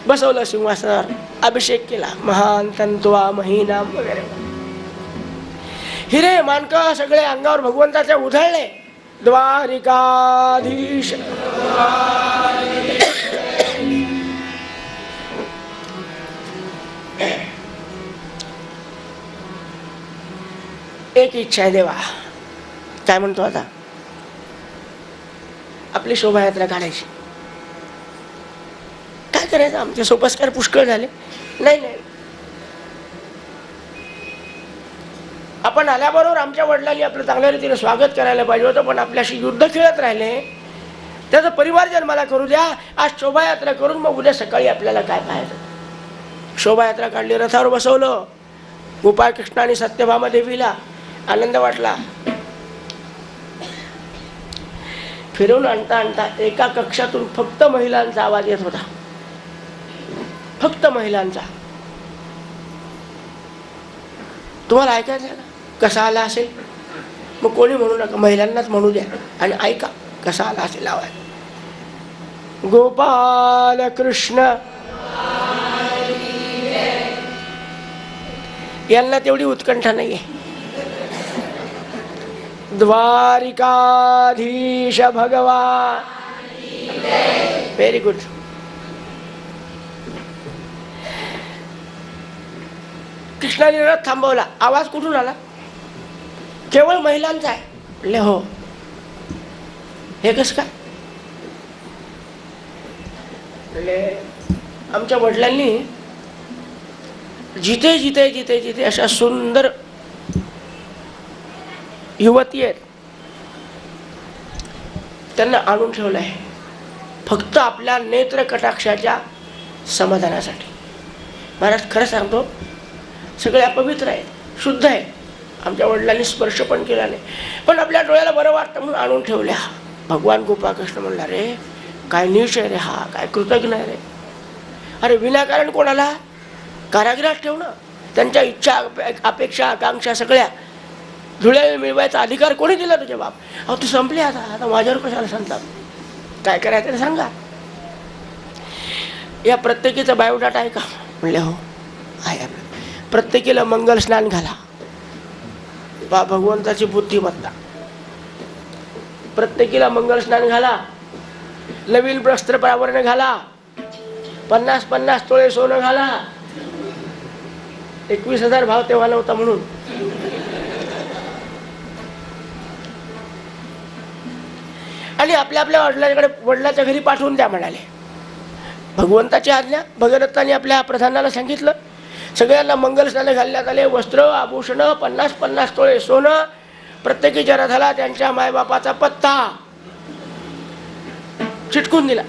बसवलं सिंहासनावर, अभिषेक केला. महान तंतुवा महिनाम वगैरे हिरे मानक सगळे अंगावर भगवंताच्या उधळले. द्वारिकाधीश. एक इच्छा आहे देवा. काय म्हणतो आता? आपली शोभायात्रा काढायची. काय करायचं? आमचे सोपस्कार पुष्कळ झाले. नाही नाही, आपण आल्याबरोबर आमच्या वडिलांनी आपलं चांगल्या रीतीने स्वागत करायला पाहिजे होतं, पण आपल्याशी युद्ध खेळत राहिले. त्याचा परिवार जन्माला करू द्या. आज शोभायात्रा करून मग उद्या सकाळी आपल्याला काय पाहायचं. शोभायात्रा काढली, रथावर बसवलं. गोपाळकृष्ण आणि सत्यभामा देवीला आनंद वाटला. फिरवून आणता आणता एका कक्षातून फक्त महिलांचा आवाज येत होता. फक्त महिलांचा. तुम्हाला ऐकायचं ना कसा आला असेल? मग कोणी म्हणू नका, महिलांनाच म्हणू द्या आणि ऐका कसा आला असेल आवाज. गोपाल कृष्ण. यांना तेवढी उत्कंठा नाहीये. द्वारिकाधीश भगवान. Very good. कृष्णाने रथ थांबवला. आवाज कुठून आला? केवळ महिलांचा आहे. म्हणले हो. हे कसं काय? म्हणले आमच्या वडिलांनी जिथे जिथे जिथे जिथे अशा सुंदर युवती आहेत त्यांना आणून ठेवलं आहे, फक्त आपल्या नेत्र कटाक्षाच्या समाधानासाठी. महाराज खरं सांगतो, सगळे अपवित्र आहेत, शुद्ध आहे. आमच्या वडिलांनी स्पर्श पण केला नाही, पण आपल्या डोळ्याला बरं वाटतं म्हणून आणून ठेवल्या. भगवान गोपाळकृष्ण म्हणला रे काय नीच आहे रे हा, काय कृतज्ञ आहे रे. अरे विनाकारण कोणाला कारागृहात ठेवणं त्यांच्या इच्छा अपेक्षा आकांक्षा सगळ्या धुळ्याने मिळवायचा अधिकार कोणी दिला तुझे बाप? अहो तू संपली आता, आता माझ्यावर कशाला सांगतात? काय करायचं ते सांगा. या प्रत्येकीचा बायोडाटा आहे का? म्हणले हो आहे. प्रत्येकीला मंगल स्नान घाला, भगवंताची बुद्धिमत्ता. प्रत्येकीला मंगल स्नान घाला, नवीन वस्त्र प्रावरण घाला, 50-50 तोळे सोनं घाला. 21,000 भाव तेव्हा नव्हता म्हणून. आणि आपल्या आपल्या वडिलाच्या घरी पाठवून द्या म्हणाले. भगवंताची आज्ञा. भगदत्ताने आपल्या प्रधानाला सांगितलं. सगळ्यांना मंगल स्नान घालण्यात आले. वस्त्र आभूषण 50-50 तोळे सोनं. प्रत्येकीच्या रथाला त्यांच्या मायबापाचा पत्ता चिटकून दिला.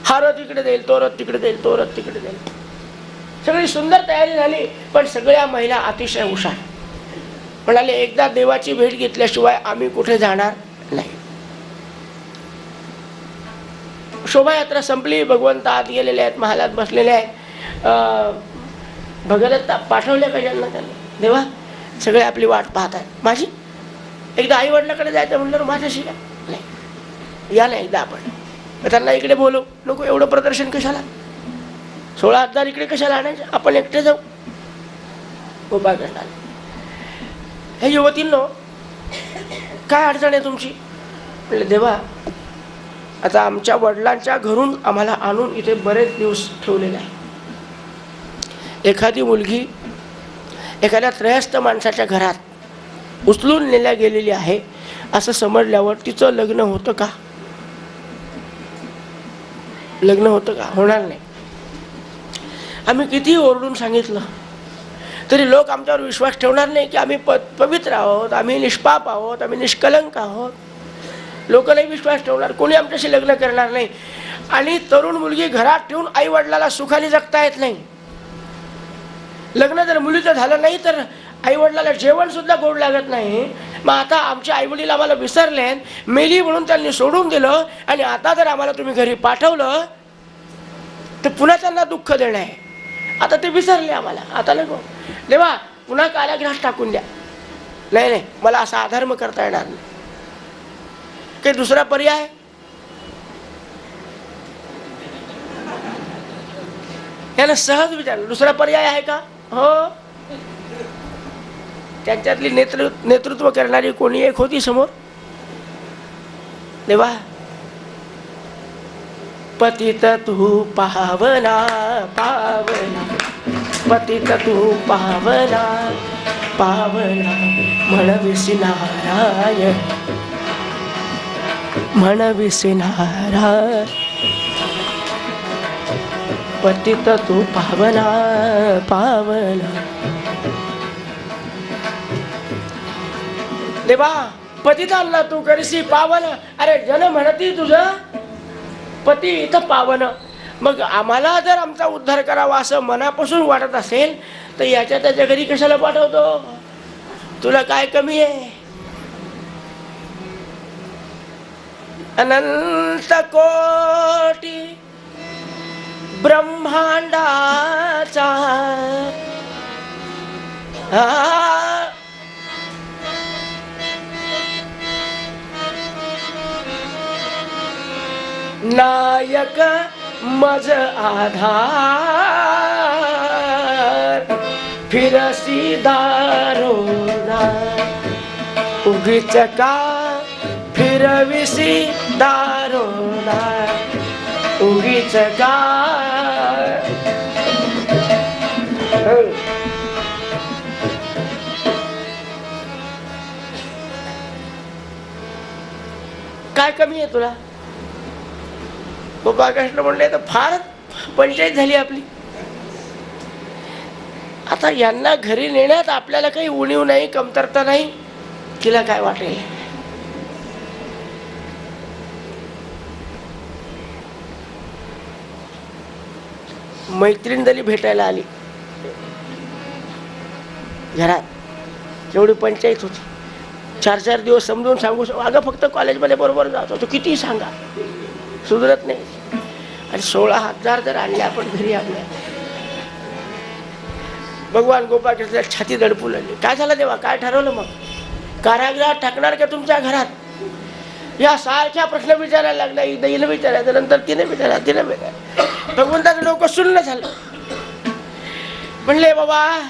हा रथ इकडे देईल, तो रथ तिकडे देईल, तो रथ तिकडे देईल. सगळी सुंदर तयारी झाली. पण सगळ्या महिला अतिशय हुशार. म्हणाले एकदा देवाची भेट घेतल्याशिवाय आम्ही कुठे जाणार नाही. शोभायात्रा संपली. भगवंत आत गेलेले आहेत, महालात बसलेले आहेत. भगदत्ता पाठवले कशाला त्यांना? देवा सगळे आपली वाट पाहत आहेत माझी. एकदा आई वडिलाकडे जायचं म्हणलं माझ्याशी का नाही, या ना एकदा आपण. त्यांना इकडे बोलू नको, एवढं प्रदर्शन कशाला? 16,000 इकडे कशाला आणायचे? आपण एकटे जाऊ. गोपाळकृष्णाला हे युवतींनो काय अडचण आहे तुमची? म्हणले देवा आता आमच्या वडिलांच्या घरून आम्हाला आणून इथे बरेच दिवस ठेवलेले आहे. एखादी मुलगी एखाद्या त्रयस्थ माणसाच्या घरात उचलून नेल्या गेलेली आहे असं समजल्यावर तिचं लग्न होतं का? लग्न होतं का? होणार नाही. आम्ही किती ओरडून सांगितलं तरी लोक आमच्यावर विश्वास ठेवणार नाही की आम्ही पवित्र आहोत, आम्ही निष्पाप आहोत, आम्ही निष्कलंक आहोत. लोक नाही विश्वास ठेवणार, कोणी आमच्याशी लग्न करणार नाही. आणि तरुण मुलगी घरात ठेवून आई वडिलाला सुखाने जगता येत नाही. लग्न जर मुलीचं झालं नाही तर आई वडिलाला जेवण सुद्धा गोड लागत नाही. मग आता आमचे आई वडील आम्हाला विसरले, मेली म्हणून त्यांनी सोडून दिलं, आणि आता जर आम्हाला तुम्ही घरी पाठवलं तर पुन्हा त्यांना दुःख देणं आहे. आता ते विसरले आम्हाला, आता नको देवा पुन्हा कारागृहात टाकून द्या. नाही नाही मला असा अधर्म करता येणार नाही. काही दुसरा पर्याय? यानं सहज विचारलं दुसरा पर्याय आहे का? हो. त्यांच्यातली नेतृत्व करणारी कोणी एक होती समोर. देवा पतित तू पावना पावना, पतित तू पावना पावना, म्हणविसी नारायण म्हणविसी नारायण. पतित तू पावना पावना. देवा पतितांना तू करशी पावन. अरे जन म्हणती तुझं पती इथं पावन. मग आम्हाला जर आमचा उद्धार करावा असं मनापासून वाटत असेल तर याच्या त्याच्या घरी कशाला पाठवतो? तुला काय कमी आहे? अनंत कोटी ब्रह्मांडाचा नायक मज आधार, फिरसी दारोना उगीच का फिरविसी दारोना उगीच का. काय कमी आहे तुला? गोपाळकृष्ण म्हणले तर फार पंचायत झाली आपली. आता यांना घरी नेण्यात आपल्याला काही उणीव नाही, कमतरता नाही. तिला काय वाटेल? मैत्रीण जरी भेटायला आली घरात, जेवढी पंचायत होती, 4-4 दिवस समजून सांगू अगं फक्त कॉलेजमध्ये बरोबर जातो, तो किती सांगा सुधरत नाही. आणि 16,000 जर आणले आपण घरी आपल्या, भगवान गोपाळकृष्ण छाती दडपू लागली. काय झालं देवा, काय ठरवलं मग? कारागृहात टाकणार का तुमच्या घरात? या सारख्या प्रश्न विचारायला लागला. हिला विचारायचं, नंतर तिने विचारा, तिने विचारा. भगवंताचं डोकं शून्य झालं. म्हणले बाबा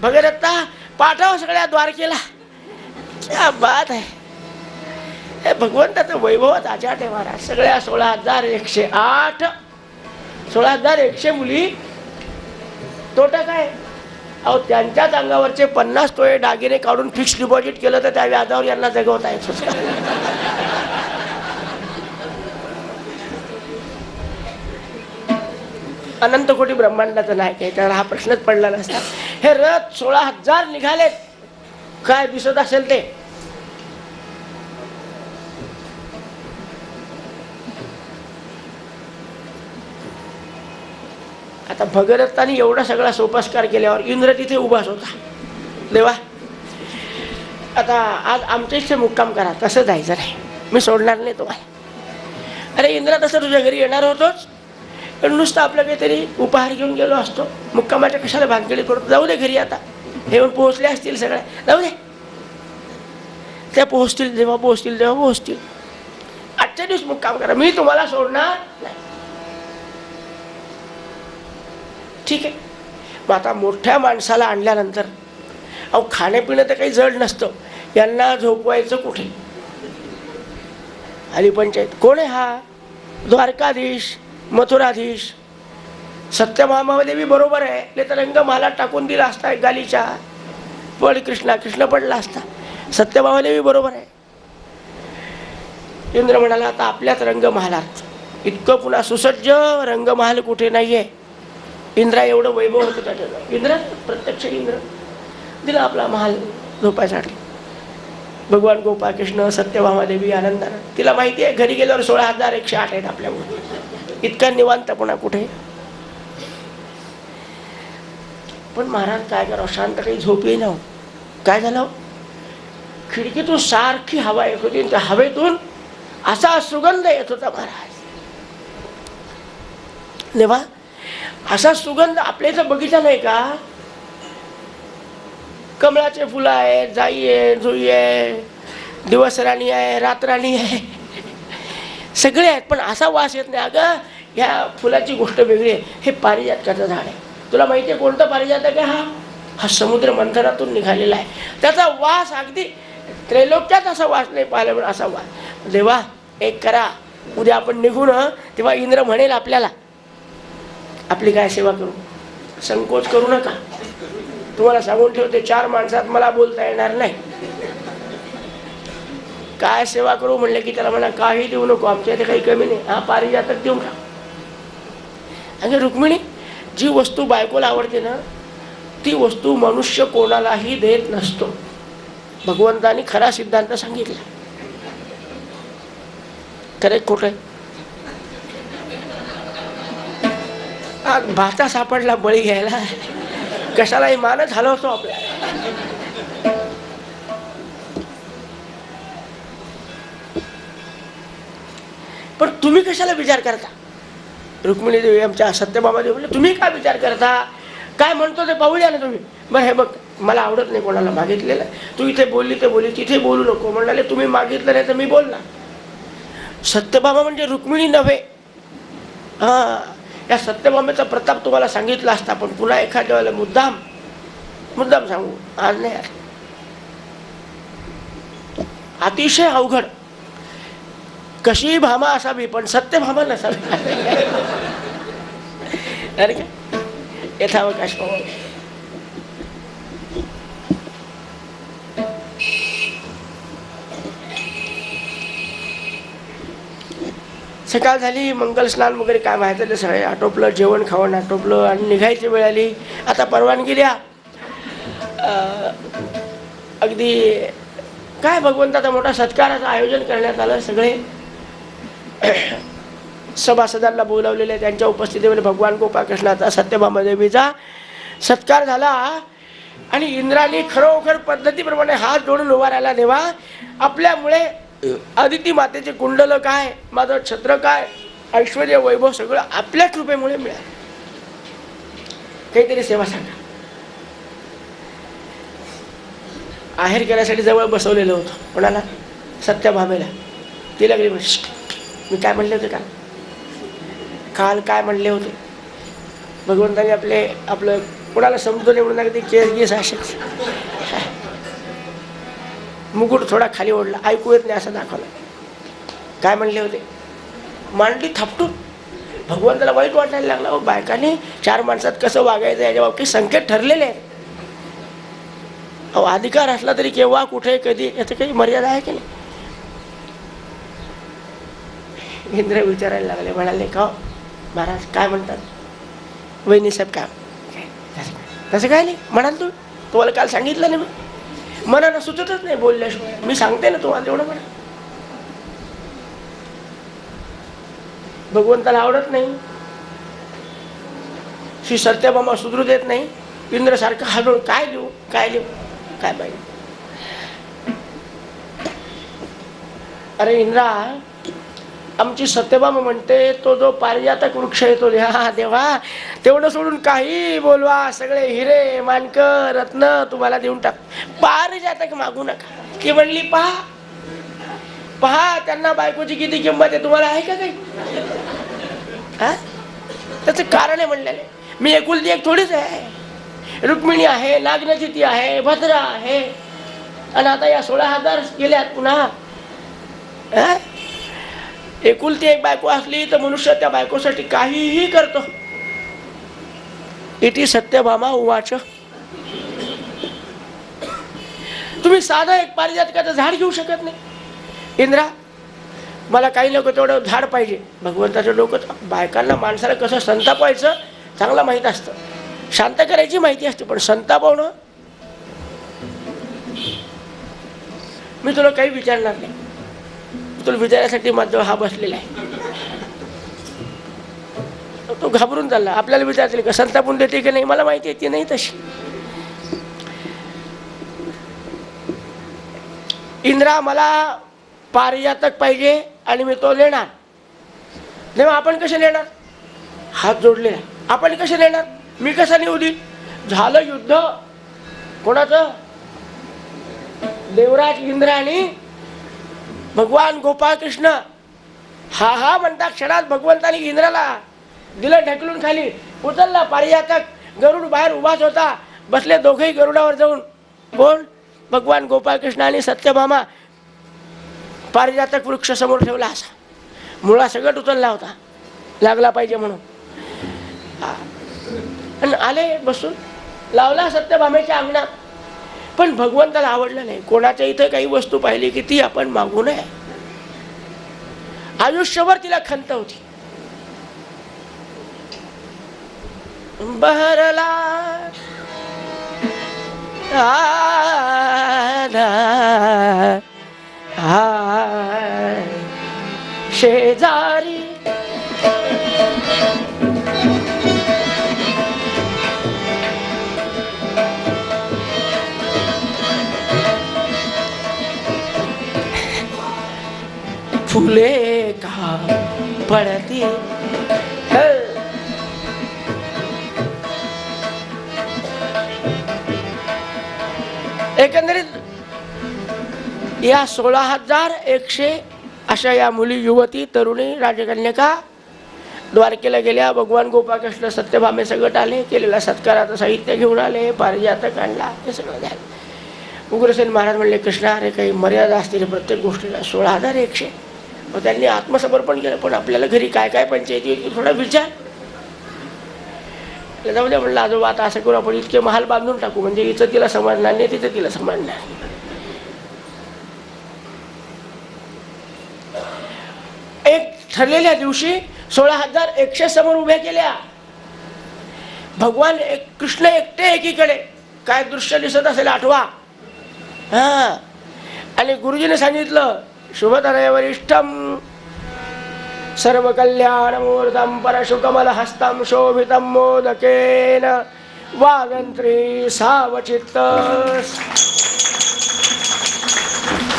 भगीरथा पाठव सगळ्या द्वारकेला. क्या बात आहे. हे भगवंताचं वैभवच आचाट आहे महाराज. सगळ्या 16,108 16,100 मुली. तोटा काय? अहो त्यांच्याच अंगावरचे 50 तोळे दागिने काढून फिक्स डिपॉझिट केलं तर त्या व्याजावर यांना जगवता येत होतं. अनंत कोटी ब्रह्मांडाचं नाही काय, तर हा प्रश्नच पडला नसता. हे रथ 16,000 निघाले. काय दिसत असेल ते. आता भगीरथाने एवढा सगळा सोपस्कार केल्यावर इंद्र तिथे उभाच होता. देवा आता आज आमच्या इथे मुक्काम करा. तसं जायचं नाही, मी सोडणार नाही तुम्हाला. अरे इंद्रा तसं तुझ्या घरी येणार होतोच, पण नुसतं आपलं काहीतरी उपहार घेऊन गेलो असतो. मुक्कामाच्या कशाला भानगडी करतो. जाऊ दे घरी. आता हे येऊन पोहोचले असतील सगळ्या, जाऊ दे. त्या पोहोचतील जेव्हा पोहोचतील तेव्हा पोहोचतील. आजच्या दिवस मुक्काम करा, मी तुम्हाला सोडणार नाही. ठीक आहे. मग आता मोठ्या माणसाला आणल्यानंतर अहो खाणेपिणं तर काही जड नसतं. यांना झोपवायचं कुठे? आली पंचायत. कोण आहे हा? द्वारकाधीश, मथुराधीश. सत्यभामादेवी बरोबर आहे. ले तर रंगमाला टाकून दिला असता गालीच्या. पड कृष्णा, कृष्ण पडला असता. सत्यभामादेवी बरोबर आहे. इंद्र म्हणाला आता आपल्याच रंगमहालात इतकं पुन्हा सुसज्ज रंगमहाल कुठे नाहीये. इंद्रा एवढं वैभव होतं त्याच्यात. इंद्र प्रत्यक्ष इंद्र दिला आपला महाल झोपायसाठी. भगवान गोपाळकृष्ण, सत्यभामादेवी आनंदानं. तिला माहिती आहे घरी गेल्यावर 16,108 आहेत आपल्यामुळे. इतका निवांतपणा कुठे. पण महाराज काय करावं, शांत काही झोप येईना. काय झालं, खिडकीतून सारखी हवा येत होती. त्या हवेतून असा सुगंध येत होता महाराज. देवा असा सुगंध आपल्या इथं बगीचा नाही का? कमळाचे फुलं आहे, जाई आहे, जुई आहे, दिवसराणी आहे, रातराणी आहे, सगळे आहेत. पण असा वास येत नाही. अगं ह्या फुलाची गोष्ट वेगळी आहे. हे पारिजातकाचं झाड आहे. तुला माहिती आहे कोणतं पारिजातक आहे? हा समुद्र मंथनातून निघालेला आहे. त्याचा वास अगदी त्रैलोक्यात असा वास नाही पाहिला म्हणून असा वास. देवा एक करा, उद्या आपण निघू ना, तेव्हा इंद्र म्हणेल आपल्याला आपली काय सेवा करू. संकोच करू नका. तुम्हाला सांगून ठेवते 4 माणसात मला बोलता येणार नाही. काय सेवा करू म्हणले की त्याला म्हणा काही देऊ नको, आमच्या इथे काही कमी नाही. हा पारिजातक देऊन टाक. आणि रुक्मिणी जी वस्तू बायकोला आवडते ना, ती वस्तू मनुष्य कोणालाही देत नसतो. भगवंतानी खरा सिद्धांत सांगितला. खरे खोटं भाता सापडला बळी घ्यायला. कशालाही मानच हलवतो आपल्या. पण तुम्ही कशाला विचार करता? रुक्मिणी देवी आमच्या सत्यभामादेवी म्हणले तुम्ही काय विचार करता? काय म्हणतो ते पाहूया ना तुम्ही. बरं हे बघ मला आवडत नाही कोणाला मागितलेलं. तू इथे बोलली ते बोलली, तिथे बोलू नको म्हणाले. तुम्ही मागितलं नाही तर मी बोलला. सत्यभामा म्हणजे रुक्मिणी नव्हे. हा या सत्यभामेचा प्रताप तुम्हाला सांगितला असता, पण पुन्हा एखाद्या वेळेला मुद्दाम सांगू आज नाही. अतिशय अवघड. कशी भामा असावी पण सत्यभामा नसावी. अरे का यथावकाश पाहू. सकाळ झाली, मंगल स्नान वगैरे काय व्हायचं ते सगळे आटोपलं. जेवण खावण आटोपलं आणि निघायची वेळ आली. आता परवानगी द्या. अगदी काय भगवंताचा मोठा सत्काराचं आयोजन करण्यात आलं. सगळे सभासदांना बोलावलेले, त्यांच्या उपस्थितीमध्ये भगवान गोपाळकृष्णाचा सत्यभामादेवीचा सत्कार झाला. आणि इंद्राने खरोखर पद्धतीप्रमाणे हात जोडून उभा राहिला. देवा आपल्यामुळे आदिती मातेचे कुंडल काय, माझं छत्र काय, ऐश्वर्य वैभव सगळं आपल्या कृपेमुळे मिळालं. काहीतरी सेवा सांगा. आहेर केल्यासाठी जवळ बसवलेलं होतं. कोणाला? सत्यभामेला. तिला गेली मी काय म्हणले होते काल काय म्हणले होते? भगवंताने आपलं कोणाला समजून नये म्हणून अगदी केस असेच मुकुट थोडा खाली ओढला, ऐकू येत नाही असं दाखवलं. काय म्हणले होते? मांडली थापटून. भगवंताला वाईट वाटायला लागला. हो, बायकाने 4 माणसात कसं वागायचं याच्या बाबतीत संकेत ठरलेले आहेत. अहो, अधिकार असला तरी केव्हा कुठे कधी याचं काही मर्यादा आहे की नाही? इंद्र विचारायला लागले, म्हणाले का महाराज काय म्हणतात? वहिनी साहेब काय? तसं काय नाही म्हणाल तुम्हाला काल सांगितलं ना मी. मनानं सुचतच नाही बोलल्याशिवाय. मी सांगते ना तुम्हाला तेवढं म्हणा. भगवंताला आवडत नाही. श्री सत्यभामा सुधरू देत नाही. इंद्र सारखं हलवून काय लिहू काय पाहिजे? अरे इंद्रा, आमची सत्यभामा म्हणते तो जो पारिजातक वृक्ष येतो हा देवा, तेवढं सोडून काही बोलवा, सगळे हिरे माणकं रत्न तुम्हाला देऊन टाक, पारिजातक मागू नका. ती म्हणली पहा त्यांना बायकोची किती किंमत आहे, तुम्हाला आहे का काही? त्याचं कारण आहे म्हणलेलं. मी एकुलती एक थोडीच आहे. रुक्मिणी आहे, नागनचिती आहे, भद्रा आहे, आणि आता या 16,000 गेल्यात पुन्हा. एकुलती एक बायको असली तर मनुष्य त्या बायकोसाठी काहीही करतो. इति सत्यभामा उवाच. तुम्ही साधं एक पारिजातकाचं झाड घेऊ शकत नाही. इंद्रा, मला काही नको, तेवढं झाड पाहिजे. भगवंताचं डोकं बायकांना माणसाला कसं संतापायचं चांगलं माहीत असतं, शांत करायची माहिती असते, पण संतापवणं मी तुला काही विचारणार नाही. तुला विचारायसाठी माझ्याजवळ हा बसलेला आहे. तो घाबरून चालला. आपल्याला विचारतील का संतापून देते की नाही? मला माहिती आहे ती नाही तशी. इंद्रा, मला पारिजातक पाहिजे आणि मी तो लेणार. तेव्हा आपण कसे लेणार? हात जोडलेला. आपण कसे लेणार? मी कसा नेऊ देईल? झालं युद्ध कोणाचं? देवराज इंद्र आणि भगवान गोपाळकृष्ण. हा म्हणता क्षणात भगवंतानी इंद्राला दिलं ढकलून खाली. उचलला पारिजातक. गरुड बाहेर उभाच होता. बसले दोघेही गरुडावर जाऊन. कोण? भगवान गोपाळकृष्ण आणि सत्यभामा. पारिजातक वृक्ष समोर ठेवला असा. मुळा सगळं उचलला होता, लागला पाहिजे म्हणून. आणि आले बसून. लावला सत्यभामेच्या अंगणात. पण भगवंताला आवडलं नाही. कोणाच्या इथं काही वस्तू पाहिली की ती आपण मागू नये. आयुष्यभर तिला खंत होती. बहरला शेजारी फुले का पडती. एकंदरीत या 16,100 अशा या मुली, युवती, तरुणी, राजकन्यका द्वारकेला गेल्या. भगवान गोपाळकृष्ण सत्यभामे सगट आले. केलेला सत्काराचं साहित्य घेऊन आले. पारिजातक आणला. हे सगळं झालं. उग्रसेन महाराज म्हणले, कृष्णा, अरे काही मर्यादा असतील प्रत्येक गोष्टीला. 16,100 मग त्यांनी आत्मसमर्पण केलं. पण आपल्याला घरी काय काय पंचायती होती थोडा विचार. जाऊ द्या म्हणलं, आजोबा आता असं करू, आपण इतके महाल बांधून टाकू, म्हणजे इथं तिला समजणार नाही, तिथं तिला समजणार. एक ठरलेल्या दिवशी 16,100 समोर उभ्या केल्या. भगवान कृष्ण एकटे एकीकडे. काय दृश्य दिसत असेल आठवा. आणि गुरुजीने सांगितलं, शुभतनय वरिष्ठम सर्व कल्याण मूर्तम परशुकमल हस्तम शोभितम मोदकेन वागंत्री सावचित्त.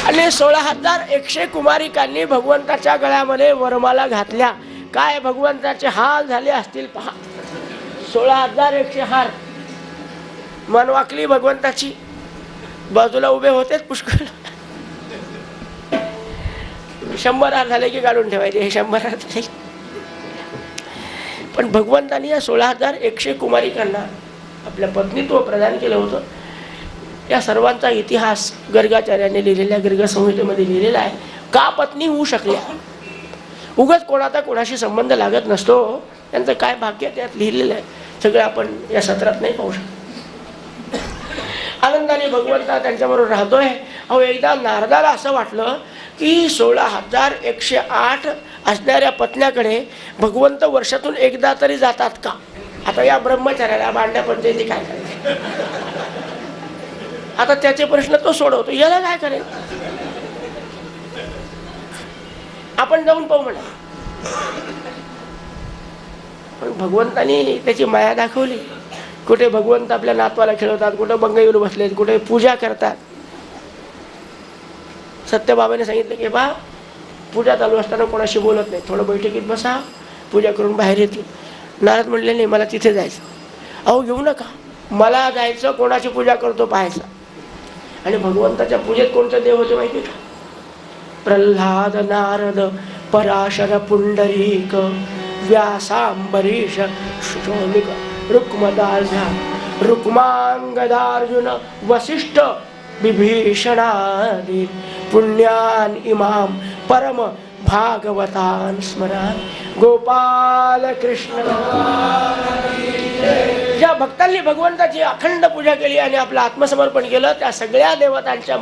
आणि 16,100 कुमारिकांनी भगवंताच्या गळ्यामध्ये वरमाला घातल्या. काय भगवंताचे हाल झाले असतील पहा. 16,100 हार. मन वाकली भगवंताची. बाजूला उभे होतेच पुष्कळ. 100 हार झाले की काढून ठेवायचे, हे 100 हार झाले. पण भगवंतांनी या 16,100 कुमारिकांना आपल्या पत्नीत्व प्रदान केलं होतं. या सर्वांचा इतिहास गर्गाचार्याने लिहिलेल्या गर्गसंहितेमध्ये लिहिलेला आहे. का पत्नी होऊ शकल्या? उगाच कोणाचा कोणाशी संबंध लागत नसतो. त्यांचं काय भाग्य त्यात लिहिलेलं आहे. सगळं आपण या सत्रात नाही पाहू शकतो. आनंदाने भगवंता त्यांच्याबरोबर राहतोय. अहो, एकदा नारदाला असं वाटलं की 16,108 असणाऱ्या पत्न्याकडे भगवंत वर्षातून एकदा तरी जातात का? आता या ब्रह्मचार्याला भांड्या पंचायती काय करायचं? आता त्याचे प्रश्न तो सोडवतो, याला काय करेल? आपण जाऊन पाहू म्हणा. पण भगवंतानी त्याची माया दाखवली. कुठे भगवंत आपल्या नातवाला खेळवतात, कुठे बंगईवर बसलेत, कुठे पूजा करतात. सत्यबाबाने सांगितलं की बा, पूजा चालू असताना कोणाशी बोलत नाही, थोडं बैठकीत बसा, पूजा करून बाहेर येतील. नारद म्हणले नाही, मला तिथे जायचं. अहो, घेऊ नका, मला जायचं कोणाची पूजा करतो पाहायचं. आणि भगवंताच्या पूजेत कोणते देव होते माहिती का? प्रल्हाद, नारद, पराशर, पुंडरीक, व्यासांबरीश, शोणिक, रुक्मदार्या, रुक्मांगदार्जुन, वसिष्ठ, विभीषणादी पुण्यान इमाम परम भागवतान स्मरान. गोपाल कृष्ण. ज्या भक्तांनी भगवंताची अखंड पूजा केली आणि आपलं आत्मसमर्पण केलं, त्या सगळ्या देवतांच्या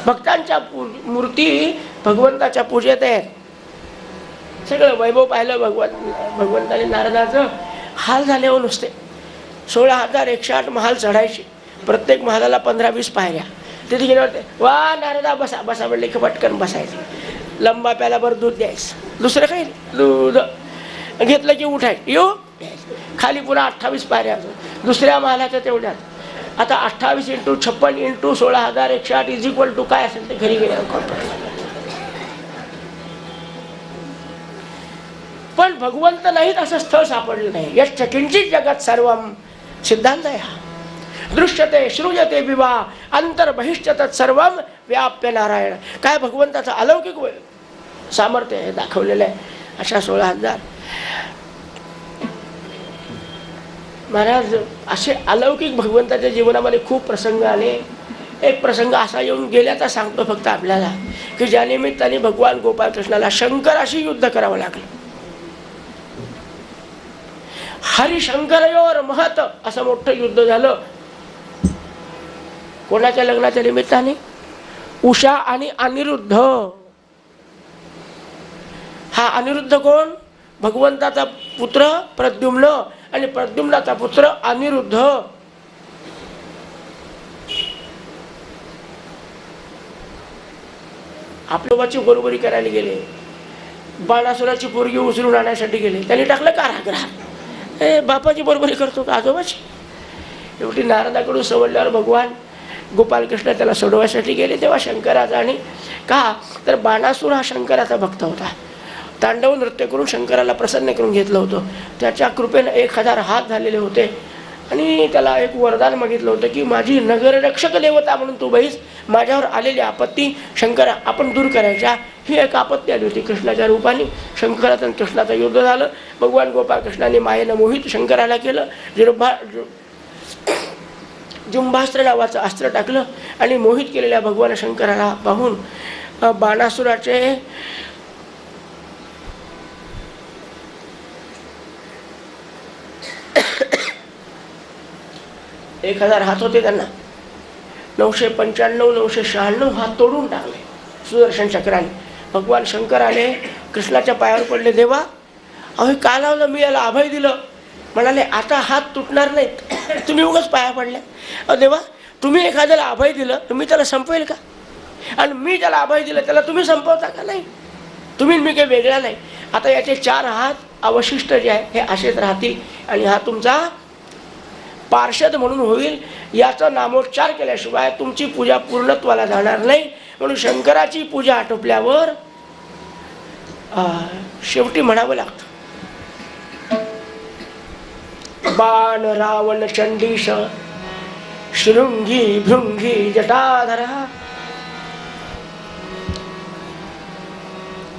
भक्तांच्या मूर्ती भगवंताच्या पूजेत आहेत. सगळं वैभव पाहिलं भगवंताने. नारदाचं हाल झाले हो नुसते. 16,108 महाल चढायचे, प्रत्येक महालाला 15-20 पायऱ्या. तिथे गेले होते, वा नारदा बसा बसा म्हणले की पटकन बसायचं. लंबा प्यालाभर दूध द्यायचं, दुसरं काही नाही. दूध घेतलं की उठायचं, येऊ खाली पुन्हा 28 पायऱ्या. दुसऱ्या महालाच्या तेवढ्यात. आता 28 × 56 × 16,108 इज इक्वल टू काय असेल ते घरी गेल्यावर कॉम्प्युटर. पण भगवंत नाहीत असं स्थळ सापडलं नाही. यश्च किंचित जगत सर्वम सिद्धांत आहे हा. दृश्यते श्रूयते विवा अंतर्बहिश्च तत्सर्वम व्याप्य नारायण. काय भगवंताचं अलौकिक सामर्थ्य आहे दाखवलेलं आहे अशा 16,000. महाराज, असे अलौकिक भगवंताच्या जीवनामध्ये खूप प्रसंग आले. एक प्रसंग असा येऊन गेल्याचा सांगतो फक्त आपल्याला, की ज्या निमित्ताने भगवान गोपाळकृष्णाला शंकराशी युद्ध करावं लागलं. हरिशंकरयोर महत असं मोठं युद्ध झालं. कोणाच्या लग्नाच्या निमित्ताने? उषा आणि अनिरुद्ध. हा अनिरुद्ध कोण? भगवंताचा पुत्र प्रद्युम्न आणि प्रद्युम्नाचा पुत्र अनिरुद्ध. आपल्या बाबाची बरोबरी करायला गेले. बाणासुराची पोरगी उचलून आणण्यासाठी गेले. त्यांनी टाकलं कारागृहात. बापाची बरोबरी करतो का आजोबाची? एवढी नारदाकडून सवडल्यावर भगवान गोपालकृष्ण त्याला सोडवायसाठी गेले. तेव्हा शंकराचा आणि का तर बाणासूर हा शंकराचा भक्त होता. तांडव नृत्य करून शंकराला प्रसन्न करून घेतलं होतं. त्याच्या कृपेने 1000 हात झालेले होते. आणि त्याला एक वरदान मागितलं होतं की माझी नगररक्षक देवता म्हणून तू बैस, माझ्यावर आलेली आपत्ती शंकरा आपण दूर करायच्या. ही एक आपत्ती आली होती कृष्णाच्या रूपाने. शंकराचं आणि कृष्णाचं युद्ध झालं. भगवान गोपाळकृष्णाने मायेनं मोहित शंकराला केलं. जुंभास्त्र नावाचं अस्त्र टाकलं आणि मोहित केलेल्या भगवान शंकराला पाहून बाणासुराचे 1000 हात होते. त्यांना 995 996 हात तोडून टाकले सुदर्शन चक्राने. भगवान शंकर आले, कृष्णाच्या पायावर पडले. देवा, अहो का लावलं? मी याला अभय दिलं. म्हणाले आता हात तुटणार नाहीत, तुम्ही उगाच पाया पडल्या. अहो देवा, तुम्ही एखाद्याला अभय दिलं तर मी त्याला संपवेल का? आणि मी ज्याला अभय दिलं त्याला तुम्ही संपवता का? नाही, तुम्ही मी काही वेगळा नाही. आता याचे 4 हात अवशिष्ट जे आहे हे असेच राहतील आणि हा तुमचा पार्षद म्हणून होईल. याचा नामोच्चार केल्याशिवाय तुमची पूजा पूर्णत्वाला जाणार नाही. म्हणून शंकराची पूजा आटोपल्यावर शेवटी म्हणावं लागतं, बाण रावण चंडीश शृंगी भृंगी जटाधर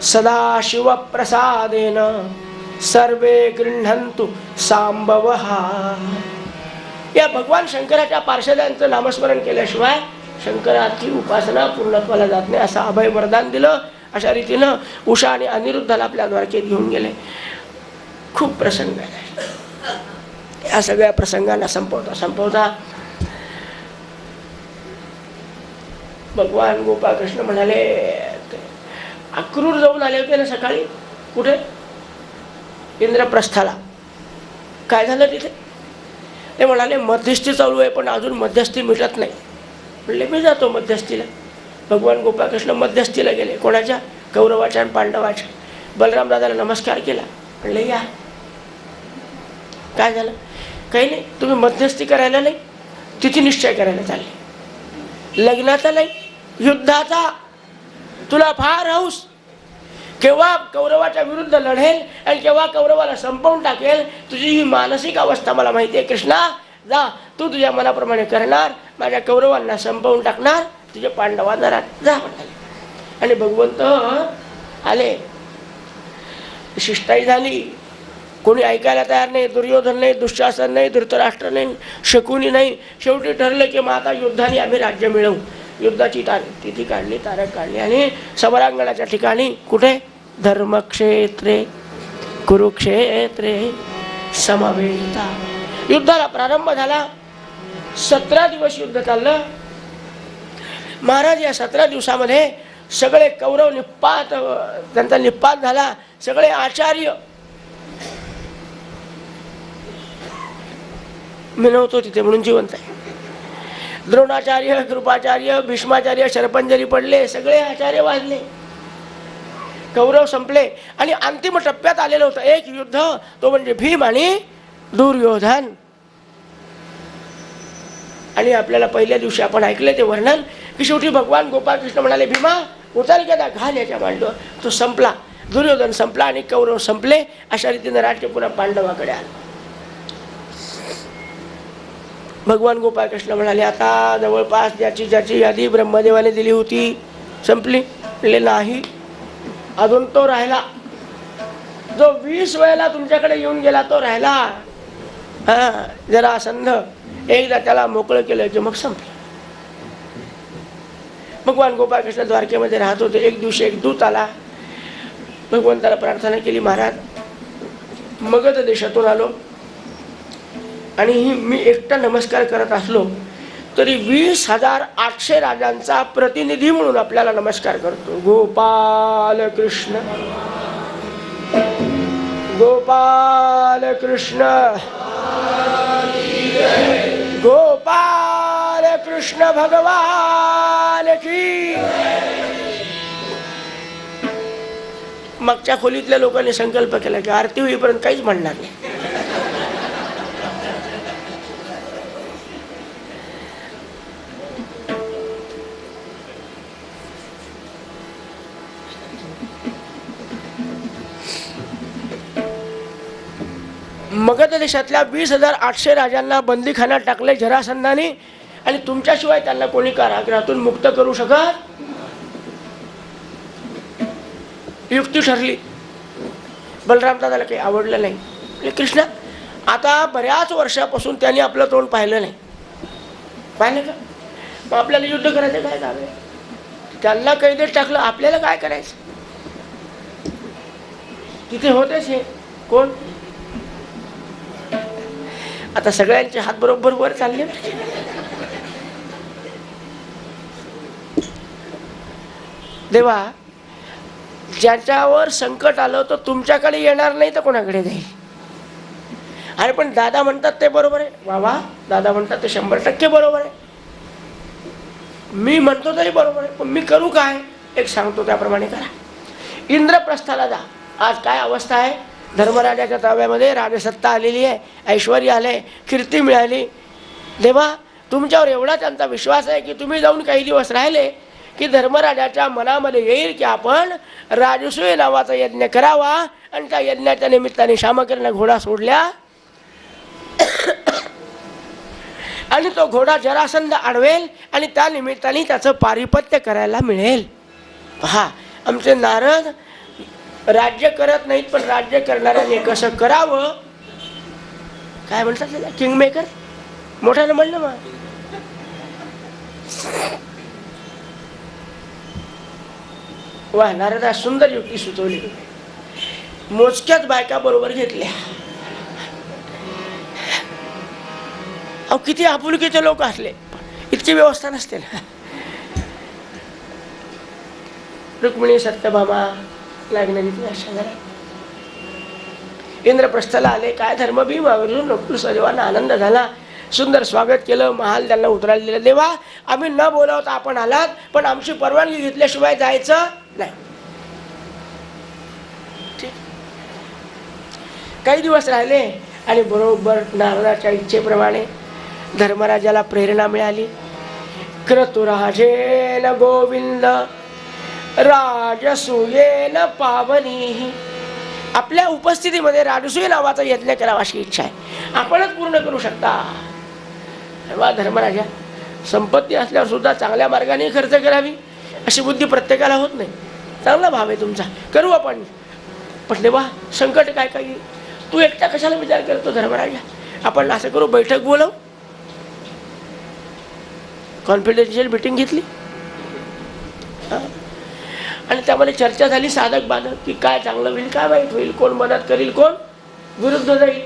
सदाशिव प्रसादेन सर्वे गृह्णन्तु सांबवः. या भगवान शंकराच्या पार्षदांचं नामस्मरण केल्याशिवाय शंकराची उपासना पूर्णत्वाला जात नाही असं अभय वरदान दिलं. अशा रीतीनं उषा आणि अनिरुद्धाला आपल्या द्वारकेत घेऊन गेले. खूप प्रसंग आहे. या सगळ्या प्रसंगांना संपवता भगवान गोपाळकृष्ण म्हणाले, अक्रूर जाऊन आले होते ना सकाळी. कुठे? इंद्रप्रस्थाला. काय झालं तिथे? ते म्हणाले मध्यस्थी चालू आहे पण अजून मध्यस्थी मिटत नाही. म्हणले मी जातो मध्यस्थीला. भगवान गोपाळकृष्ण मध्यस्थीला गेले. कोणाच्या? कौरवाच्या आणि पांडवाच्या. बलराम दादाला नमस्कार केला. म्हणले या. काय झालं? काही नाही. तुम्ही मध्यस्थी करायला नाही, तिथी निश्चय करायला चालले. लग्नाचा नाही, युद्धाचा. तुला फार हौस. केव्हा कौरवाच्या विरुद्ध लढेल आणि केव्हा कौरवाला संपवून टाकेल, तुझी ही मानसिक अवस्था मला माहिती आहे. कृष्णा जा, तू तुझ्या मनाप्रमाणे करणार, माझ्या कौरवांना संपवून टाकणार, तुझ्या पांडवांना जा म्हणाले. आणि भगवंत आले. शिष्टाई झाली. कोणी ऐकायला तयार नाही. दुर्योधन नाही, दुःशासन नाही, धृतराष्ट्र नाही, शकुनी नाही. शेवटी ठरलं की मग आता युद्धाने आम्ही राज्य मिळवू. युद्धाची तिथी काढली, तारख काढली आणि समरांगणाच्या ठिकाणी कुठे? धर्मक्षेत्रे कुरुक्षेत्रे समवेता. युद्धाला प्रारंभ झाला. 17 दिवस युद्ध चाललं. महाराज या 17 दिवसामध्ये सगळे कौरव निपात, त्यांचा निपात झाला. सगळे आचार्य, मी नव्हतो तिथे म्हणून जिवंत आहे. द्रोणाचार्य, कृपाचार्य, भीष्माचार्य शरपंजरी पडले. सगळे आचार्य वाजले. कौरव संपले आणि अंतिम टप्प्यात आलेलं होतं एक युद्ध. तो म्हणजे भीम आणि दुर्योधन. आणि आपल्याला पहिल्या दिवशी आपण ऐकले ते वर्णन की शेवटी भगवान गोपाळकृष्ण म्हणाले, भीमा उतर गेला, घाल याच्या मांडव. तो संपला. दुर्योधन संपला आणि कौरव संपले. अशा रीतीने राज्य पुन्हा पांडवाकडे आलं. भगवान गोपाळकृष्ण म्हणाले, आता जवळपास ज्याची ज्याची यादी ब्रह्मदेवाने दिली होती संपली. म्हणले नाही, अजून तो राहिला. जो 20 वेळेला तुमच्याकडे येऊन गेला तो राहिला. जरा संध एकदा त्याला मोकळं केलं की मग संपलं. भगवान गोपाळकृष्ण द्वारकेमध्ये राहत होते. एक दिवशी एक दूत आला. भगवंताला प्रार्थना केली, महाराज मगध देशातून आलो आणि मी एकटा नमस्कार करत असलो तरी 20,800 राजांचा प्रतिनिधी म्हणून आपल्याला नमस्कार करतो. गोपाल कृष्ण गोपाल कृष्ण गोपाल कृष्ण भगवान की. मागच्या खोलीतल्या लोकांनी संकल्प केला की आरती होईपर्यंत काहीच म्हणणार नाही. मगध देशातल्या 20,800 राजांना बंदीखान्यात टाकले जरासंधाने आणि तुमच्याशिवाय त्यांना कोणी कारागृहातून मुक्त करू शकत. युक्ती ठरली. बलराम दादाला काही आवडलं नाही. कृष्ण आता बऱ्याच वर्षापासून त्यांनी आपलं तोंड पाहिलं नाही. पाहिलं का? मग आपल्याला युद्ध करायचं काय काम आहे? त्यांना कैदेत टाकलं, आपल्याला काय करायचं? तिथे होतेच हे कोण? आता सगळ्यांचे हात बरोबर वर चालले. देवा, ज्याच्यावर संकट आलं तर तुमच्याकडे येणार नाही तर कोणाकडे जाईल? अरे पण दादा म्हणतात ते बरोबर आहे. बाबा दादा म्हणतात ते 100% बरोबर आहे. मी म्हणतो तरी बरोबर आहे, पण मी करू काय? एक सांगतो त्याप्रमाणे करा. इंद्रप्रस्थाला जा. आज काय अवस्था आहे? धर्मराजाच्या ताब्यामध्ये राजसत्ता आलेली आहे, ऐश्वर्य आले, कीर्ती मिळाली. देवा तुमच्यावर एवढा त्यांचा विश्वास आहे की तुम्ही जाऊन काही दिवस राहिले की धर्मराजाच्या मनामध्ये येईल की आपण राजसूय नावाचा यज्ञ करावा. आणि त्या यज्ञाच्या निमित्ताने शामकरनं घोडा सोडल्या आणि तो घोडा जरासंध अडवेल आणि त्या निमित्ताने त्याचं पारिपत्य करायला मिळेल. पहा, आमचे नारद राज्य करत नाहीत, पण राज्य करणाऱ्याने कसं करावं, काय म्हणतात त्याला, किंग मेकर, मोठ्यानं म्हणलं मग. वा, नारदा सुंदर युक्ती सुचवली. मोजक्याच बायका बरोबर घेतल्या. अहो, किती आपुलकीचे लोक असले, इतकी व्यवस्था नसते ना. रुक्मिणी सत्यभामा लागणारी इंद्रप्रस्थाला आले. काय धर्म भीम आवर्जून नकुल सहदेवांना आनंद झाला. सुंदर स्वागत केलं. महाल त्यांना उतरायला दिलं. देवा, आम्ही न बोलावता आपण आलात, पण आमची परवानगी घेतल्याशिवाय जायचं नाही. काही दिवस राहिले आणि बरोबर नारदाच्या इच्छेप्रमाणे धर्मराजाला प्रेरणा मिळाली. क्रतुराजेन गोविंद राजसूयेन पावनी. आपल्या उपस्थितीमध्ये राजसूय नावाचा यज्ञ करावा अशी इच्छा आहे. आपणच पूर्ण करू शकता. वा धर्मराजा, संपत्ती असल्यावर सुद्धा चांगल्या मार्गाने खर्च करावी अशी बुद्धी प्रत्येकाला होत नाही. चांगला भाव आहे तुमचा, करू आपण. पण देवा, संकट काय काय, तू एकटा कशाला विचार करतो धर्मराजा? आपण असं करू, बैठक बोलव. कॉन्फिडेन्शियल मीटिंग घेतली आणि त्यामध्ये चर्चा झाली, साधक बाधक, की काय चांगलं होईल, काय वाईट होईल, कोण मदत करील, कोण विरुद्ध जाईल.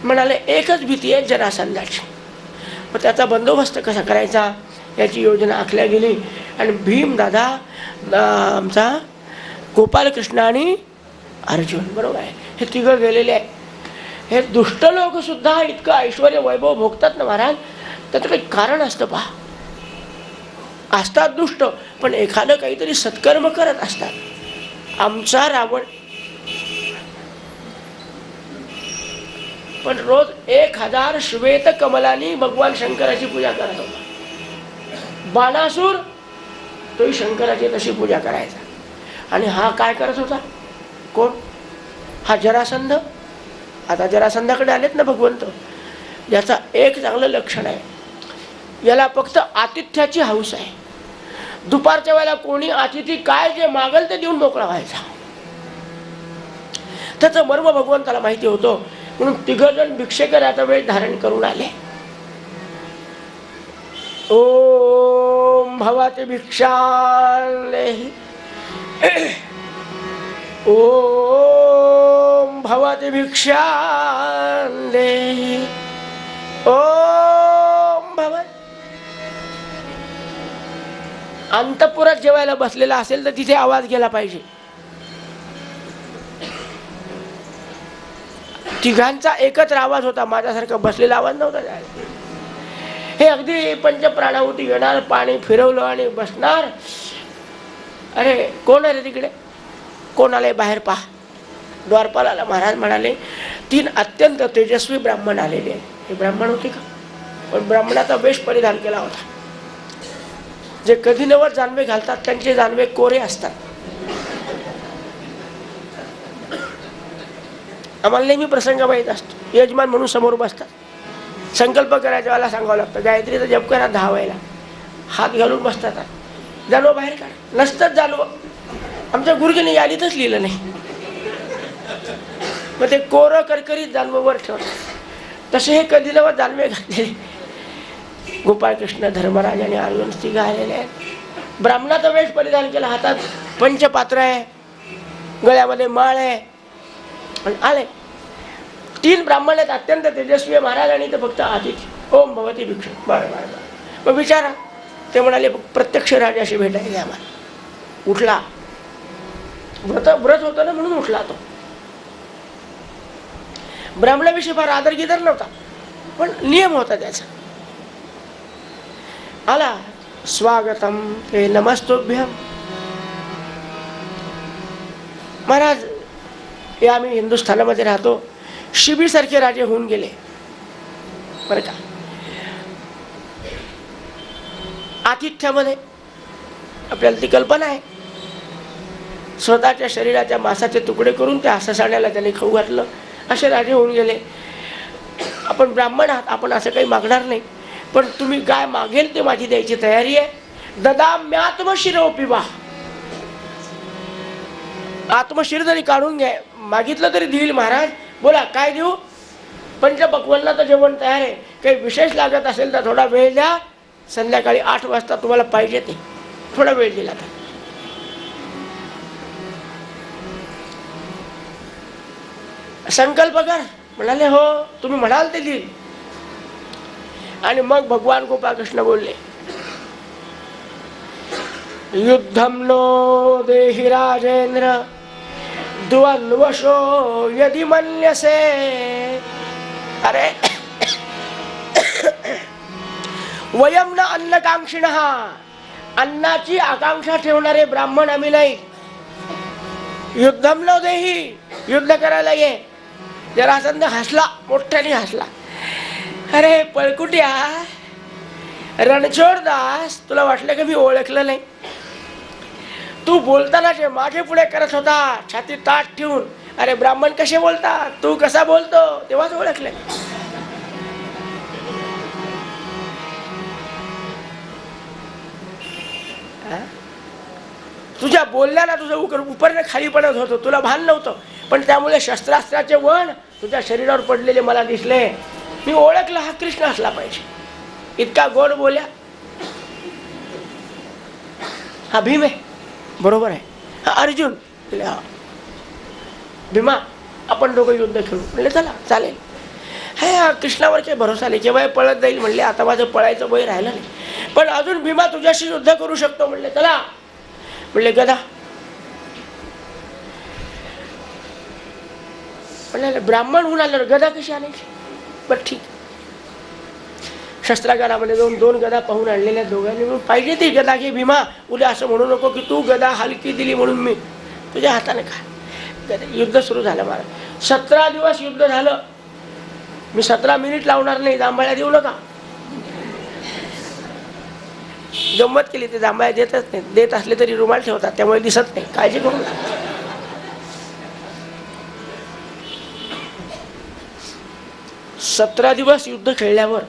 म्हणाले एकच भीती आहे, जरासंधाची. मग त्याचा बंदोबस्त कसा करायचा याची योजना आखल्या गेली. आणि भीम दादा, आमचा गोपालकृष्ण आणि अर्जुन, बरोबर आहे, हे तिघं गेलेले आहे. हे दुष्ट लोक सुद्धा इतकं ऐश्वर वैभव भोगतात ना महाराज, त्याचं काही कारण असतं. पहा, असतात दुष्ट, पण एखादं काहीतरी सत्कर्म करत असतात. आमचा रावण पण रोज 1000 श्वेत कमलांनी भगवान शंकराची पूजा करत होता. बाणासूर तोही शंकराची तशी पूजा करायचा. आणि हा काय करत होता? कोण? हा जरासंध. आता जरासंधाकडे आलेत ना भगवंत. याचा एक चांगलं लक्षण आहे, याला फक्त आतिथ्याची हौस आहे. दुपारच्या वेळेला कोणी अतिथी काय जे मागल ते देऊन मोकळा व्हायचा. त्याचं मर्म भगवंताला माहिती होतं. म्हणून 3 जण भिक्षेकराचा वेळ धारण करून आले. ओम भवती भिक्षालेहि, ओम भवती भिक्षालेहि, ओम भवती. अंतपुरात जेवायला बसलेला असेल तर तिथे आवाज गेला पाहिजे. तिघांचा एकत्र आवाज होता, माझ्यासारखा बसलेला आवाज नव्हता. हे अगदी पंचप्राणाहुती घेणार, पाणी फिरवलं आणि बसणार. अरे कोण आहे रे तिकडे, कोण आले बाहेर पहा. द्वारपालाला महाराज म्हणाले 3 अत्यंत तेजस्वी ब्राह्मण आलेले. हे ब्राह्मण होते का? पण ब्राह्मणाचा वेश परिधान केला होता. जे कधी नवर जानवे घालतात त्यांचे जानवे कोरे असतात. आम्हाला नेहमी प्रसंग माहीत असतो. यजमान म्हणून समोर बसतात. संकल्प करायच्या वेळेला सांगावं लागतं, गायत्रीचा जप करा 10 वेळेला. हात घालून बसतात. जानवं बाहेर काढ. नसतंच जानवं. आमच्या गुरुजीने यादीतच लिहिलं नाही. मग ते कोरं करकरीत जानवं वर ठेवतात. तसे हे कधी नवर जानवे घातलेले गोपाळकृष्ण, धर्मराज आणि अर्जुन तिघ आलेले आहेत. ब्राह्मणाचा वेश परिधान केला. हातात पंचपात्र आहे, गळ्यामध्ये माळ आहे. आणि आले 3 ब्राह्मण आहेत, अत्यंत तेजस्वी महाराज. आणि ते फक्त अतिथी. ओम भवती भिक्ष. बरं बरं बरं. मग विचारा. ते म्हणाले प्रत्यक्ष राजाशी भेटायचे आम्हाला. उठला. व्रत होतं ना म्हणून उठला तो. ब्राह्मणाविषयी फार आदर गिदर नव्हता, पण नियम होता त्याचा. आला. स्वागतम हे नमस्तोभ्यम. महाराज, हे आम्ही हिंदुस्थानामध्ये राहतो. शिबीसारखे राजे होऊन गेले बरं का. आतिथ्यामध्ये आपल्याला ती कल्पना आहे. स्वतःच्या शरीराच्या मांसाचे तुकडे करून त्या ससाण्याला त्याने खाऊ घातलं. असे राजे होऊन गेले. आपण ब्राह्मण आहात, आपण असं काही मागणार नाही. पण तुम्ही काय मागेल ते माझी द्यायची तयारी आहे. ददाम्यात्मशिरो पिबा, आत्मशिर जरी काढून घ्या, मागितलं तरी देईल महाराज. बोला काय देऊ? पंचपक्वान्नाचं जेवण तयार आहे, काही विशेष लागत असेल तर थोडा वेळ द्या, संध्याकाळी 8 वाजता तुम्हाला पाहिजे ते, थोडा वेळ दिला तर. संकल्प कर. म्हणाले हो, तुम्ही म्हणाल ते देईल. आणि मग भगवान गोपाळकृष्ण बोलले, युद्धम नो देहि राजेंद्र द्वंद्वशो यदि मन्यसे. अरे वयम न अन्नकांक्षिणः, अन्नाची आकांक्षा ठेवणारे ब्राह्मण आम्ही नाही. युद्धम नो देहि, युद्ध करायला ये. जरासंध हसला, मोठ्याने हसला. अरे पळकुट्या, रणछोड दास, तुला वाटलं की मी ओळखलं नाही? तू बोलताना जे मागे पुढे करत होता छाती ताट ठेवून, अरे ब्राह्मण कसे बोलतात, तू कसा बोलतो, तेव्हाच ओळखले. तुझ्या बोलण्याला तुझं उपरने खाली पडत होतं, तुला भान नव्हतं, पण त्यामुळे शस्त्रास्त्राचे वण तुझ्या शरीरावर पडलेले मला दिसले. मी ओळखलं, हा कृष्ण असला पाहिजे, इतका गोड बोल्या. हा भीम आहे, बरोबर आहे. हा अर्जुन, भीमा आपण दोघं युद्ध खेळू. म्हणले चला चालेल. हे कृष्णावर काही भरोसा नाही, केव्हा पळत जाईल म्हणले. आता माझं पळायचं वय राहिलं नाही, पण अजून भीमा तुझ्याशी युद्ध करू शकतो. म्हणले चला. म्हणले गदा. म्हणले ब्राह्मण होऊन आल्यावर गदा कशी आणायची? बरं ठीक. शस्त्रागारामध्ये जाऊन 2 गदा पाहून आणलेल्या दोघांनी. म्हणून पाहिजे ती गदा घे भीमा, उद्या असं म्हणू नको की तू गदा हलकी दिली म्हणून मी तुझ्या हाताने खा. युद्ध सुरू झालं महाराज. 17 दिवस युद्ध झालं. मी 17 मिनिट लावणार नाही, जांभळ्या देऊ नका. गंमत केली, ते जांभळ्या देतच नाही. देत असले तरी रुमाल ठेवतात, त्यामुळे दिसत नाही, काळजी करू नका. 17 दिवस युद्ध खेळल्यावर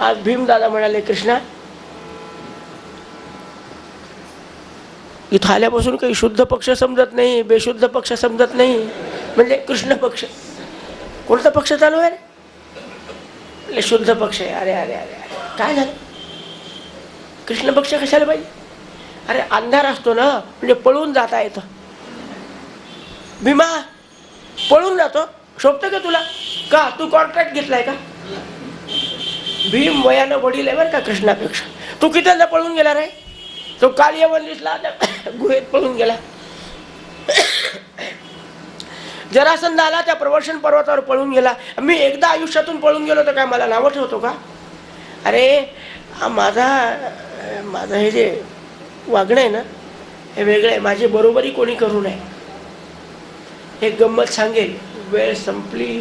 आज भीमदादा म्हणाले, कृष्णा इथं आल्यापासून काही शुद्ध पक्ष समजत नाही, बेशुद्ध पक्ष समजत नाही. म्हणजे कृष्ण पक्ष. कोणता पक्ष चालू आहे रे? शुद्ध पक्ष आहे. अरे अरे अरे काय झालं? कृष्ण पक्ष कशाला पाहिजे? अरे अंधार असतो ना, म्हणजे पळून जाता येतं. भीमा पळून जातो, शोभतं का तुला? का तू कॉन्ट्रॅक्ट घेतलाय का? भीम वयानं वडील आहे बरं का कृष्णापेक्षा. तू कितीदा पळून गेला रे? तो काल यवन दिसला, गुहेत पळून गेला. जरासंध आला, त्या प्रवर्षण पर्वतावर पळून गेला. मी एकदा आयुष्यातून पळून गेलो तर काय मला नावं ठेवतो का? अरे माझं हे जे वागणं आहे ना, हे वेगळं आहे. माझी बरोबरी कोणी करू नये. हे गंमत सांगेल. वेळ संपली,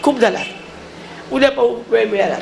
खूप झाला. उद्या पाहू, वेळ मिळाला.